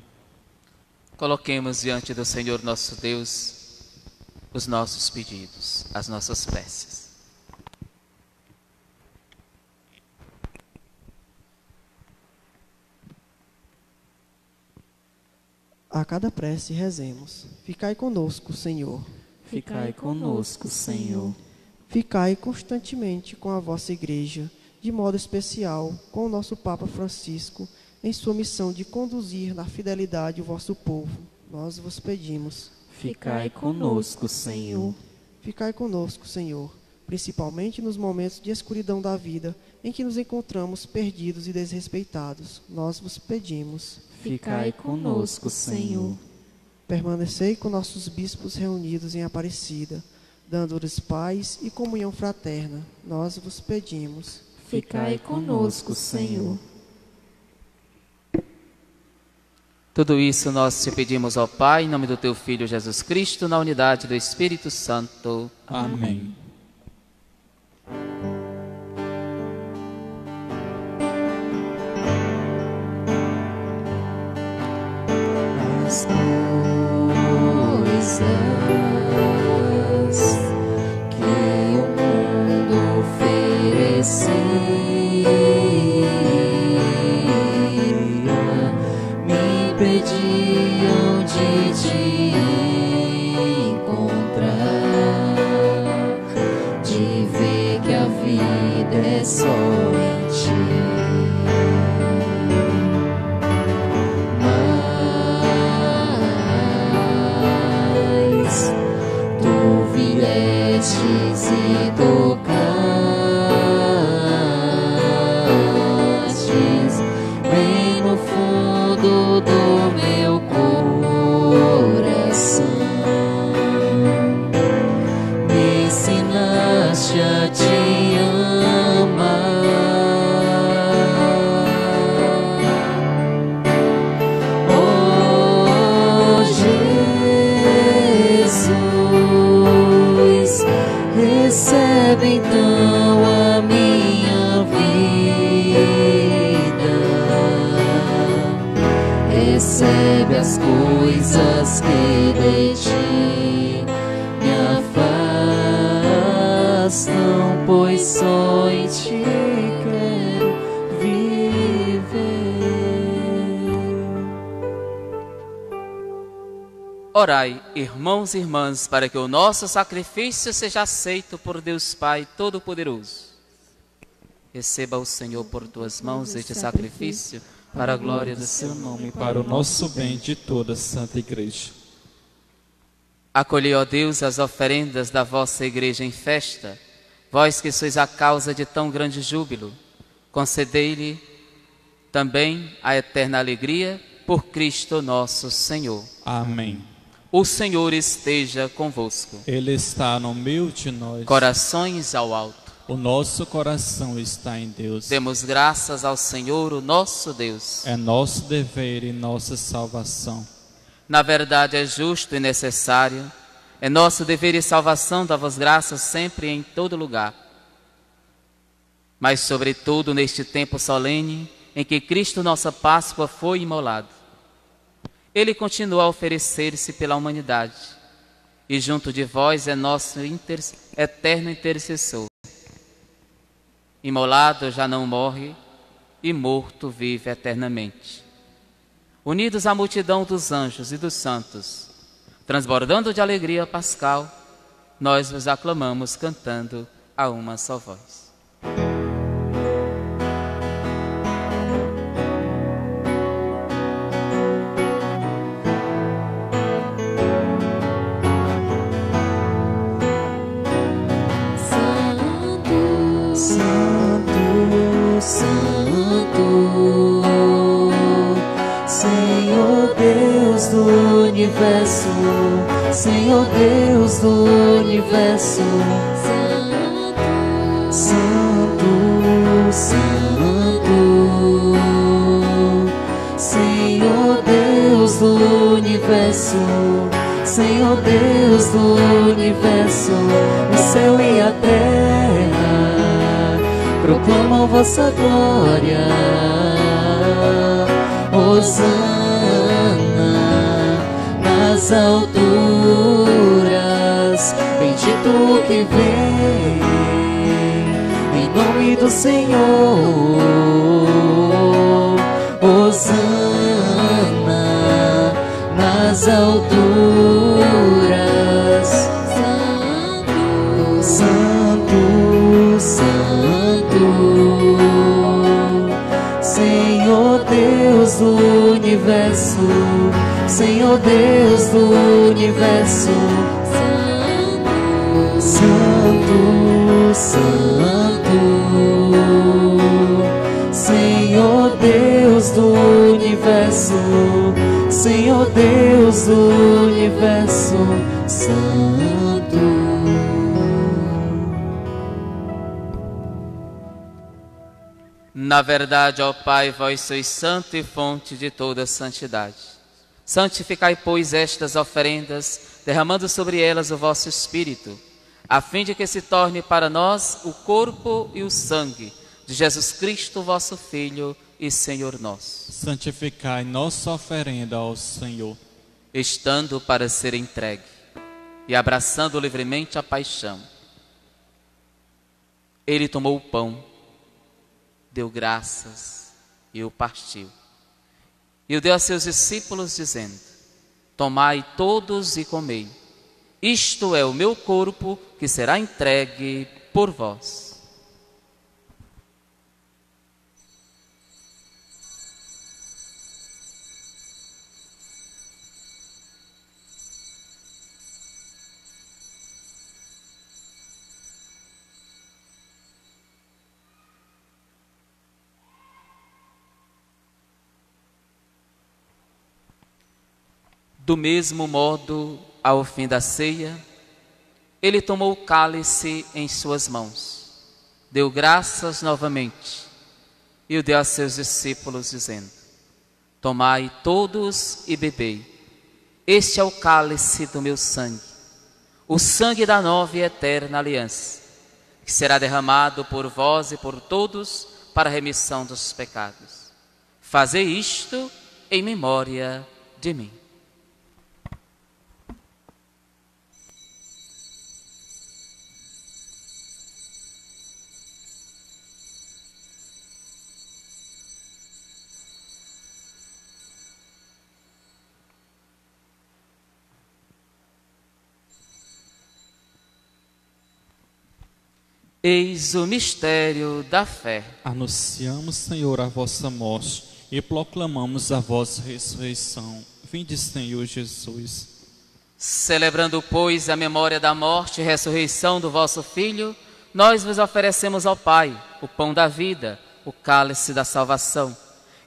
Coloquemos diante do Senhor nosso Deus os nossos pedidos, as nossas preces. A cada prece rezemos: ficai conosco, Senhor. Ficai conosco, Senhor. Ficai constantemente com a vossa Igreja, de modo especial com o nosso Papa Francisco, em sua missão de conduzir na fidelidade o vosso povo. Nós vos pedimos. Ficai conosco, Senhor. Ficai conosco, Senhor, principalmente nos momentos de escuridão da vida, em que nos encontramos perdidos e desrespeitados. Nós vos pedimos. Ficai conosco, Senhor. Permanecei com nossos bispos reunidos em Aparecida, dando-lhes paz e comunhão fraterna. Nós vos pedimos. Ficai conosco, Senhor. Tudo isso nós te pedimos, ó Pai, em nome do teu Filho Jesus Cristo, na unidade do Espírito Santo. Amém. As coisas que o mundo oferecia me impediam de te encontrar, de ver que a vida é só em ti. E tocaste bem no fundo do meu coração, me ensinaste a te amar. Oh, Jesus, recebe então a minha vida, recebe as coisas que de ti me afastam, pois só em ti quero viver. Orai, irmãos e irmãs, para que o nosso sacrifício seja aceito por Deus Pai Todo-Poderoso. Receba o Senhor por tuas mãos este sacrifício, para a glória do seu nome, Para o nosso bem de toda a Santa Igreja. Acolhei, ó Deus, as oferendas da vossa Igreja em festa, vós que sois a causa de tão grande júbilo, concedei-lhe também a eterna alegria por Cristo nosso Senhor. Amém. O Senhor esteja convosco. Ele está no meio de nós. Corações ao alto. O nosso coração está em Deus. Demos graças ao Senhor, o nosso Deus. É nosso dever e nossa salvação. Na verdade é justo e necessário, é nosso dever e salvação dar-vos graças sempre e em todo lugar. Mas sobretudo neste tempo solene em que Cristo nossa Páscoa foi imolado. Ele continua a oferecer-se pela humanidade e junto de vós é nosso eterno intercessor. Imolado já não morre e morto vive eternamente. Unidos à multidão dos anjos e dos santos, transbordando de alegria pascal, nós vos aclamamos cantando a uma só voz. Senhor Deus do universo, Santo, Santo, Senhor Deus do universo, Senhor Deus do universo, o céu e a terra proclamam vossa glória. Hosana nas alturas, bendito o que vem em nome do Senhor. Hosana nas alturas, Santo, Santo, Santo, Senhor Deus do universo, Senhor Deus do universo, Santo, Santo, Senhor Deus do universo, Senhor Deus do universo, Santo. Na verdade, ó Pai, vós sois santo e fonte de toda santidade. Santificai, pois, estas oferendas, derramando sobre elas o vosso Espírito, a fim de que se torne para nós o corpo e o sangue de Jesus Cristo, vosso Filho e Senhor nosso. Santificai nossa oferenda ao Senhor. Estando para ser entregue e abraçando livremente a paixão, ele tomou o pão, deu graças e o partiu. E o deu a seus discípulos, dizendo: tomai todos e comei. Isto é o meu corpo, que será entregue por vós. Do mesmo modo, ao fim da ceia, ele tomou o cálice em suas mãos, deu graças novamente e o deu a seus discípulos, dizendo: tomai todos e bebei. Este é o cálice do meu sangue, o sangue da nova e eterna aliança, que será derramado por vós e por todos para a remissão dos pecados. Fazei isto em memória de mim. Eis o mistério da fé. Anunciamos, Senhor, a vossa morte e proclamamos a vossa ressurreição. Vinde, Senhor Jesus. Celebrando, pois, a memória da morte e ressurreição do vosso Filho, nós vos oferecemos ao Pai o pão da vida, o cálice da salvação.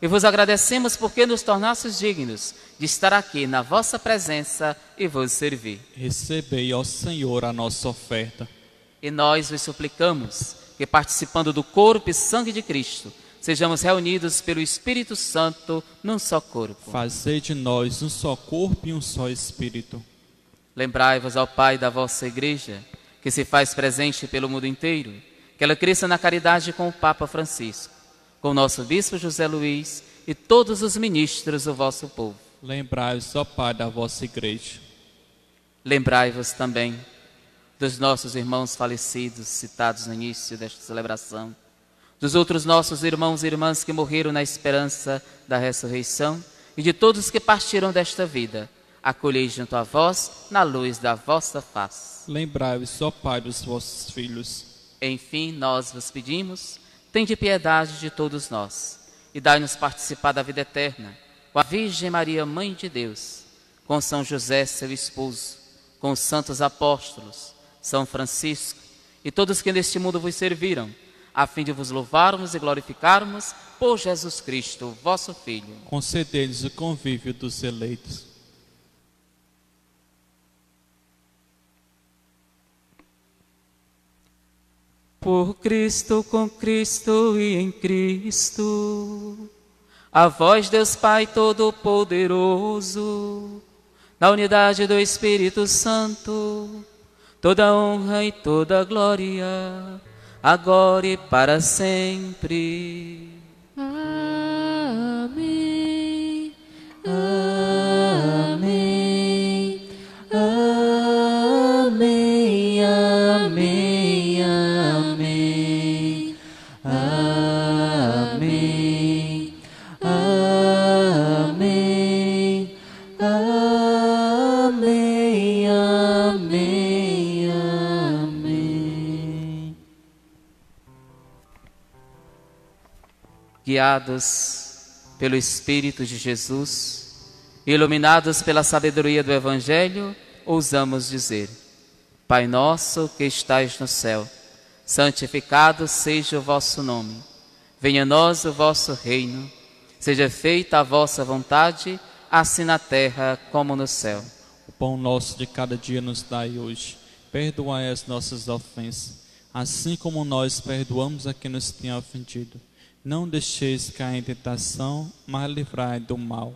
E vos agradecemos porque nos tornastes dignos de estar aqui na vossa presença e vos servir. Recebei, ó Senhor, a nossa oferta. E nós vos suplicamos que, participando do corpo e sangue de Cristo, sejamos reunidos pelo Espírito Santo num só corpo. Fazei de nós um só corpo e um só espírito. Lembrai-vos, ó Pai, da vossa Igreja, que se faz presente pelo mundo inteiro, que ela cresça na caridade com o Papa Francisco, com o nosso Bispo José Luís e todos os ministros do vosso povo. Lembrai-vos, ó Pai, da vossa Igreja. Lembrai-vos também dos nossos irmãos falecidos, citados no início desta celebração, dos outros nossos irmãos e irmãs que morreram na esperança da ressurreição e de todos que partiram desta vida. Acolhei junto a vós na luz da vossa face. Lembrai-vos, ó Pai, dos vossos filhos. Enfim, nós vos pedimos, tende piedade de todos nós e dai-nos participar da vida eterna com a Virgem Maria, Mãe de Deus, com São José, seu esposo, com os santos apóstolos, São Francisco e todos que neste mundo vos serviram, a fim de vos louvarmos e glorificarmos por Jesus Cristo, vosso Filho. Concedei-lhes o convívio dos eleitos. Por Cristo, com Cristo e em Cristo, a vós, Deus Pai Todo-Poderoso, na unidade do Espírito Santo, toda honra e toda glória, agora e para sempre. Amém. Amém. Amém. Amém. Amém. Amém. Amém. Amém. Amém. Amém. Guiados pelo Espírito de Jesus, iluminados pela sabedoria do Evangelho, ousamos dizer: Pai nosso que estais no céu, santificado seja o vosso nome. Venha a nós o vosso reino. Seja feita a vossa vontade, assim na terra como no céu. O pão nosso de cada dia nos dai hoje. Perdoai as nossas ofensas, assim como nós perdoamos a quem nos tem ofendido. Não deixeis cair em tentação, mas livrai do mal.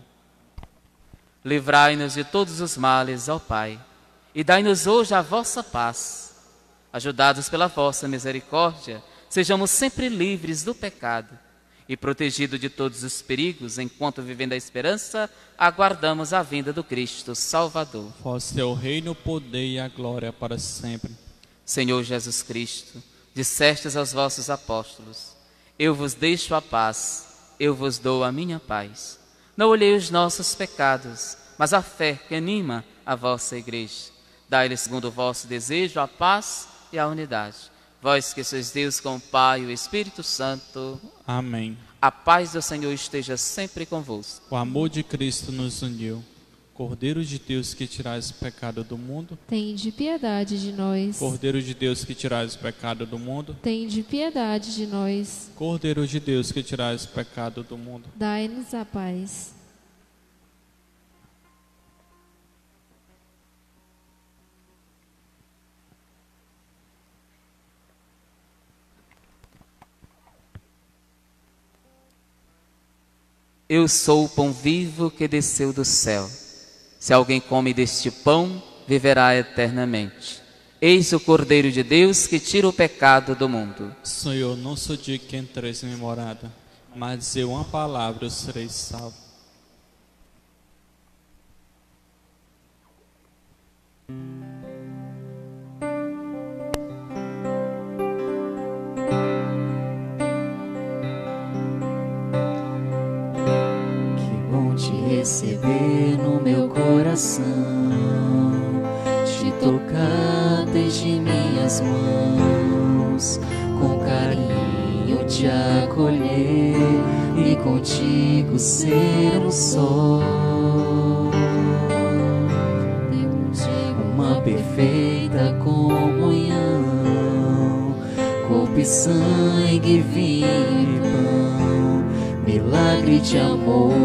Livrai-nos de todos os males, ó Pai, e dai-nos hoje a vossa paz. Ajudados pela vossa misericórdia, sejamos sempre livres do pecado e protegidos de todos os perigos, enquanto, vivendo a esperança, aguardamos a vinda do Cristo Salvador. Vosso é o reino, o poder e a glória para sempre. Senhor Jesus Cristo, dissestes aos vossos apóstolos: eu vos deixo a paz, eu vos dou a minha paz. Não olhei os nossos pecados, mas a fé que anima a vossa Igreja. Dai-lhe, segundo o vosso desejo, a paz e a unidade. Vós que sois Deus com o Pai e o Espírito Santo. Amém. A paz do Senhor esteja sempre convosco. O amor de Cristo nos uniu. Cordeiro de Deus que tirais o pecado do mundo. Tende piedade de nós. Cordeiro de Deus que tirais o pecado do mundo. Tende piedade de nós. Cordeiro de Deus que tirais o pecado do mundo. Dai-nos a paz. Eu sou o pão vivo que desceu do céu. Se alguém come deste pão, viverá eternamente. Eis o Cordeiro de Deus que tira o pecado do mundo. Senhor, não sou digno que entreis em minha morada, mas dizer uma palavra eu serei salvo. Receber no meu coração, te tocar desde minhas mãos, com carinho te acolher e contigo ser um só. Uma perfeita comunhão, corpo e sangue, vinho e pão, milagre de amor.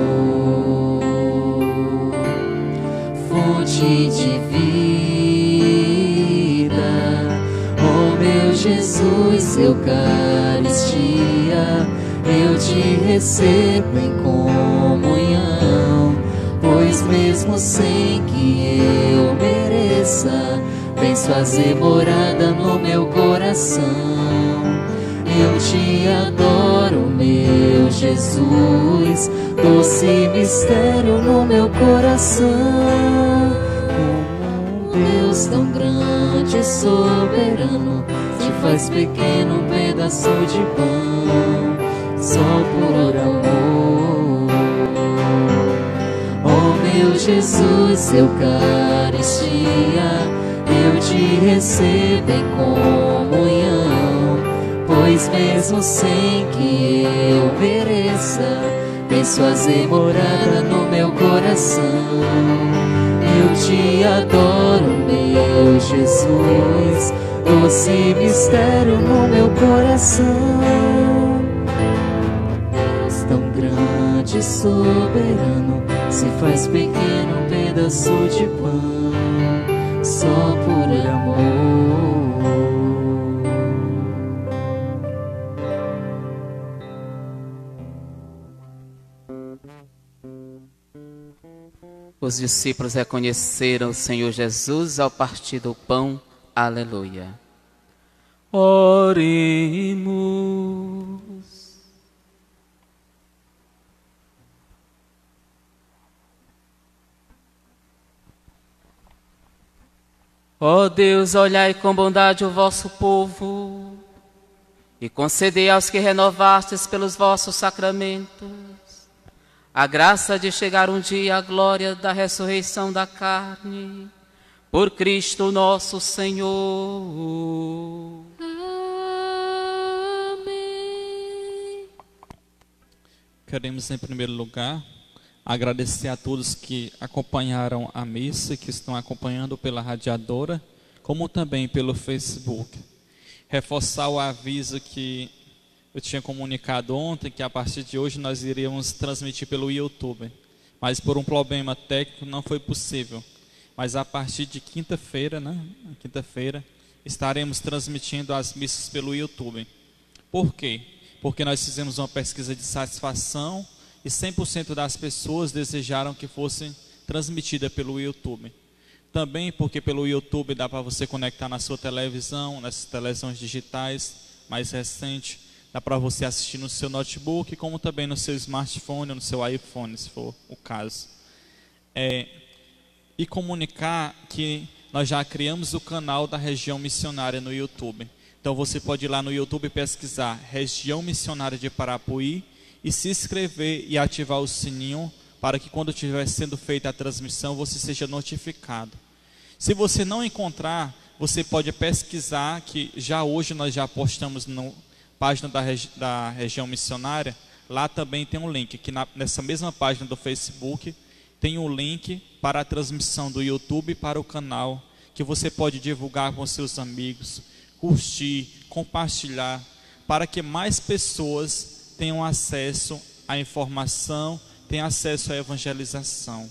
Fonte de vida, oh meu Jesus, Eucaristia, eu te recebo em comunhão, pois mesmo sem que eu mereça, vens fazer morada no meu coração. Eu te adoro, meu Jesus, doce mistério no meu coração. Como um Deus tão grande e soberano, te faz pequeno pedaço de pão, só por amor. Oh meu Jesus, Eucaristia, eu te recebo em comunhão, pois mesmo sem que eu mereça, vens fazer morada no meu coração. Eu te adoro, meu Jesus, doce mistério no meu coração. Deus tão grande e soberano, se faz pequeno pedaço de pão, só por amor. Os discípulos reconheceram o Senhor Jesus ao partir do pão. Aleluia. Oremos. Ó Deus, olhai com bondade o vosso povo e concedei aos que renovastes pelos vossos sacramentos a graça de chegar um dia à glória da ressurreição da carne, por Cristo nosso Senhor. Amém. Queremos, em primeiro lugar, agradecer a todos que acompanharam a missa, que estão acompanhando pela radiadora, como também pelo Facebook. Reforçar o aviso que eu tinha comunicado ontem, que a partir de hoje nós iríamos transmitir pelo YouTube, mas por um problema técnico não foi possível. Mas a partir de quinta-feira, quinta-feira, estaremos transmitindo as missas pelo YouTube. Por quê? Porque nós fizemos uma pesquisa de satisfação e 100% das pessoas desejaram que fosse transmitida pelo YouTube. Também porque pelo YouTube dá para você conectar na sua televisão, nessas televisões digitais mais recentes, dá para você assistir no seu notebook, como também no seu smartphone ou no seu iPhone, se for o caso. E comunicar que nós já criamos o canal da Região Missionária no YouTube. Então você pode ir lá no YouTube e pesquisar Região Missionária de Parapuí e se inscrever e ativar o sininho para que quando estiver sendo feita a transmissão você seja notificado. Se você não encontrar, você pode pesquisar, que já hoje nós já postamos no página da Região Missionária. Lá também tem um link, que nessa mesma página do Facebook tem um link para a transmissão do YouTube para o canal, que você pode divulgar com seus amigos, curtir, compartilhar, para que mais pessoas tenham acesso à informação, tenham acesso à evangelização.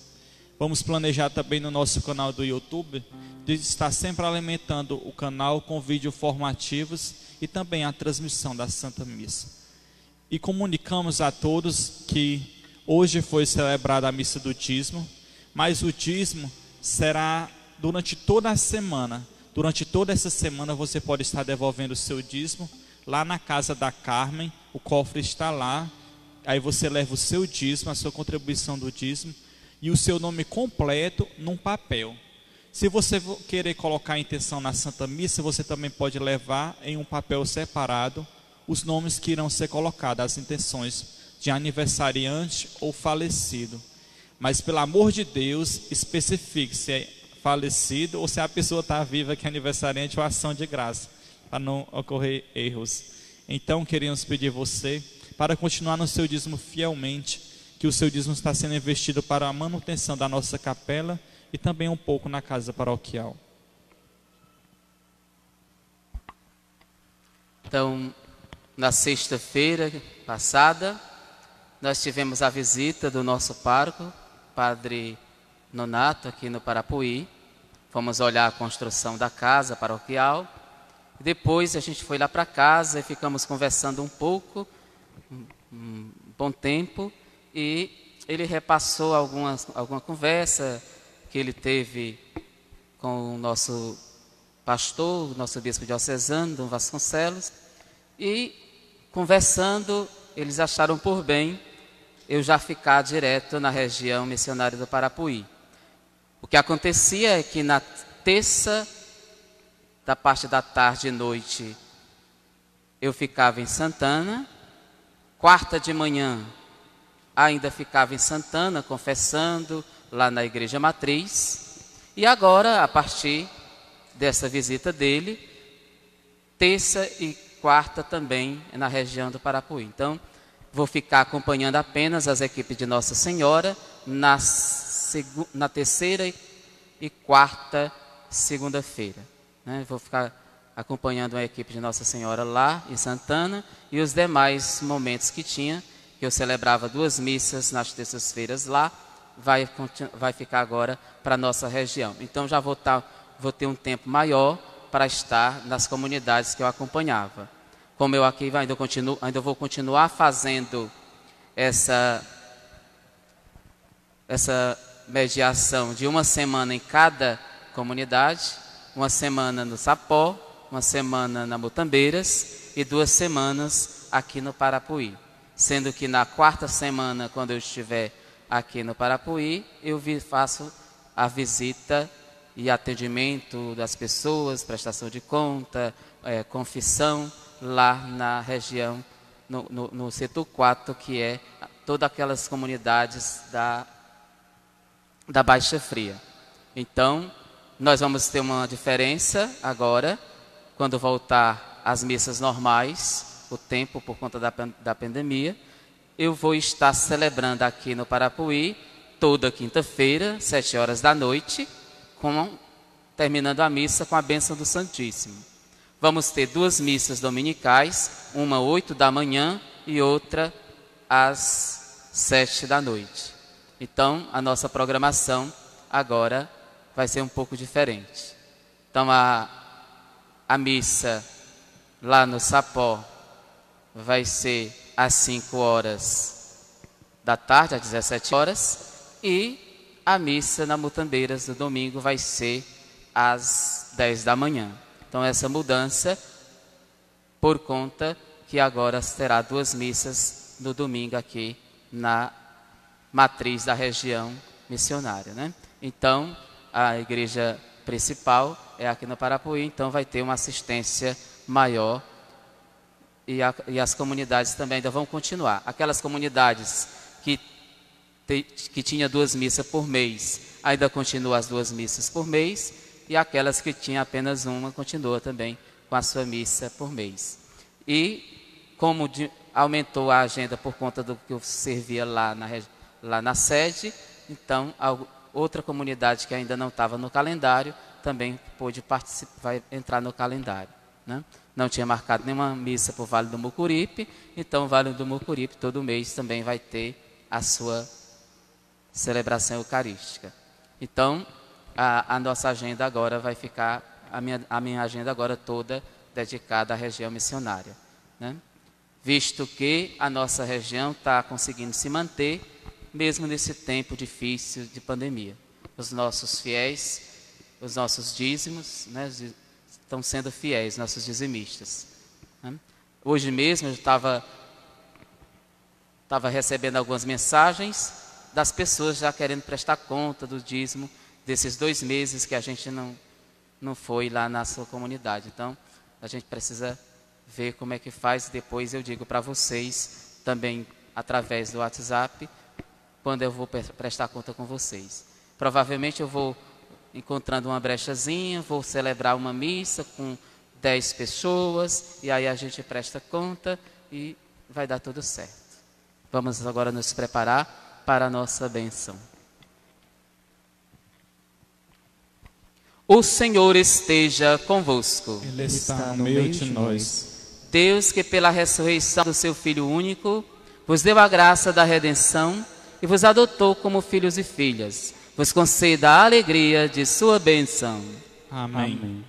Vamos planejar também no nosso canal do YouTube, de estar sempre alimentando o canal com vídeos formativos e também a transmissão da Santa Missa. E comunicamos a todos que hoje foi celebrada a missa do dízimo, mas o dízimo será durante toda a semana. Durante toda essa semana você pode estar devolvendo o seu dízimo lá na casa da Carmen, o cofre está lá. Aí você leva o seu dízimo, a sua contribuição do dízimo e o seu nome completo num papel. Se você querer colocar a intenção na Santa Missa, você também pode levar em um papel separado os nomes que irão ser colocados, as intenções de aniversariante ou falecido. Mas pelo amor de Deus, especifique se é falecido ou se a pessoa está viva, que é aniversariante ou ação de graça, para não ocorrer erros. Então queríamos pedir você para continuar no seu dízimo fielmente, que o seu dízimo está sendo investido para a manutenção da nossa capela e também um pouco na casa paroquial. Então, na sexta-feira passada, nós tivemos a visita do nosso pároco, Padre Nonato, aqui no Parapuí. Fomos olhar a construção da casa paroquial. Depois a gente foi lá para casa e ficamos conversando um pouco um bom tempo, e ele repassou alguma conversa que ele teve com o nosso pastor, o nosso bispo diocesano, Dom Vasconcelos, e conversando, eles acharam por bem eu já ficar direto na região missionária do Parapuí. O que acontecia é que na terça, da parte da tarde e noite, eu ficava em Santana. Quarta de manhã, ainda ficava em Santana, confessando, lá na Igreja Matriz. E agora, a partir dessa visita dele, terça e quarta também na região do Parapuí. Então, vou ficar acompanhando apenas as equipes de Nossa Senhora na terceira e quarta segunda-feira. Vou ficar acompanhando a equipe de Nossa Senhora lá em Santana, e os demais momentos que tinha, que eu celebrava 2 missas nas terças-feiras lá, vai ficar agora para a nossa região. Então já vou ter um tempo maior para estar nas comunidades que eu acompanhava. Como eu aqui ainda vou continuar fazendo essa mediação de 1 semana em cada comunidade, 1 semana no Sapó, 1 semana na Mutambeiras e 2 semanas aqui no Parapuí. Sendo que na 4ª semana, quando eu estiver aqui no Parapuí, eu faço a visita e atendimento das pessoas, prestação de conta, confissão, lá na região, no setor 4, que é todas aquelas comunidades da Baixa Fria. Então, nós vamos ter uma diferença agora, quando voltar às missas normais, o tempo por conta da pandemia. Eu vou estar celebrando aqui no Parapuí, toda quinta-feira, 7 horas da noite, terminando a missa com a bênção do Santíssimo. Vamos ter 2 missas dominicais, uma 8 da manhã e outra às 7 da noite. Então, a nossa programação agora vai ser um pouco diferente. Então, a missa lá no Sapó vai ser às 5 horas da tarde, às 17 horas, e a missa na Mutambeiras do domingo vai ser às 10 da manhã. Então, essa mudança, por conta que agora terá 2 missas no domingo aqui na matriz da região missionária, Então, a igreja principal é aqui no Parapuí, então vai ter uma assistência maior, e as comunidades também ainda vão continuar. Aquelas comunidades que tinha 2 missas por mês, ainda continuam as 2 missas por mês, e aquelas que tinham apenas uma, continua também com a sua missa por mês. E como aumentou a agenda por conta do que eu servia lá na sede, então outra comunidade que ainda não estava no calendário, também pôde participar, vai entrar no calendário. Não tinha marcado nenhuma missa para o Vale do Mucuripe, então o Vale do Mucuripe todo mês também vai ter a sua celebração eucarística. Então, a nossa agenda agora vai ficar, a minha agenda agora toda dedicada à região missionária. Visto que a nossa região está conseguindo se manter, mesmo nesse tempo difícil de pandemia. Os nossos fiéis, os nossos dízimos, estão sendo fiéis, nossos dizimistas. Hoje mesmo eu estava recebendo algumas mensagens das pessoas já querendo prestar conta do dízimo desses 2 meses que a gente não foi lá na sua comunidade. Então, a gente precisa ver como é que faz. Depois eu digo para vocês, também através do WhatsApp, quando eu vou prestar conta com vocês. Provavelmente eu vou encontrando uma brechazinha, vou celebrar uma missa com 10 pessoas, e aí a gente presta conta e vai dar tudo certo. Vamos agora nos preparar para a nossa bênção. O Senhor esteja convosco. Ele está no meio de nós. Deus, que pela ressurreição do seu Filho único, vos deu a graça da redenção e vos adotou como filhos e filhas, vos conceda a alegria de sua bênção. Amém.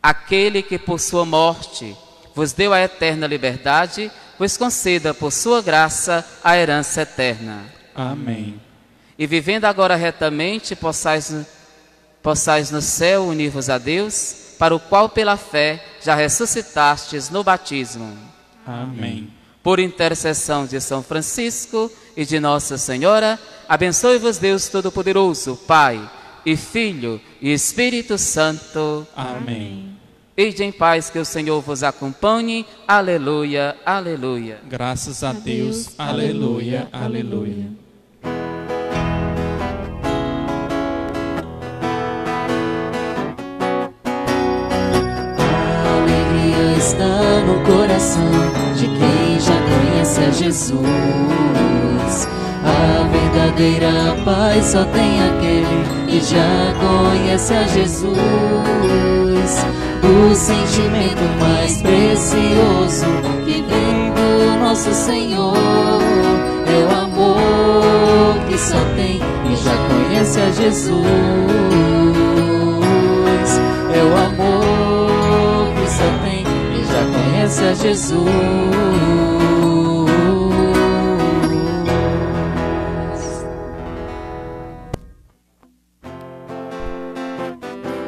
Aquele que por sua morte vos deu a eterna liberdade, vos conceda por sua graça a herança eterna. Amém. E vivendo agora retamente, possais no céu unir-vos a Deus, para o qual pela fé já ressuscitastes no batismo. Amém. Por intercessão de São Francisco e de Nossa Senhora, abençoe-vos Deus Todo-Poderoso, Pai e Filho e Espírito Santo. Amém. Ide em paz, que o Senhor vos acompanhe. Aleluia, aleluia. Graças a Deus. Aleluia, aleluia. A alegria está no coração de quem já conhece a Jesus. A verdadeira paz só tem aquele que já conhece a Jesus. O sentimento mais precioso que vem do nosso Senhor é o amor que só tem e já conhece a Jesus. É o amor que só tem e já conhece a Jesus.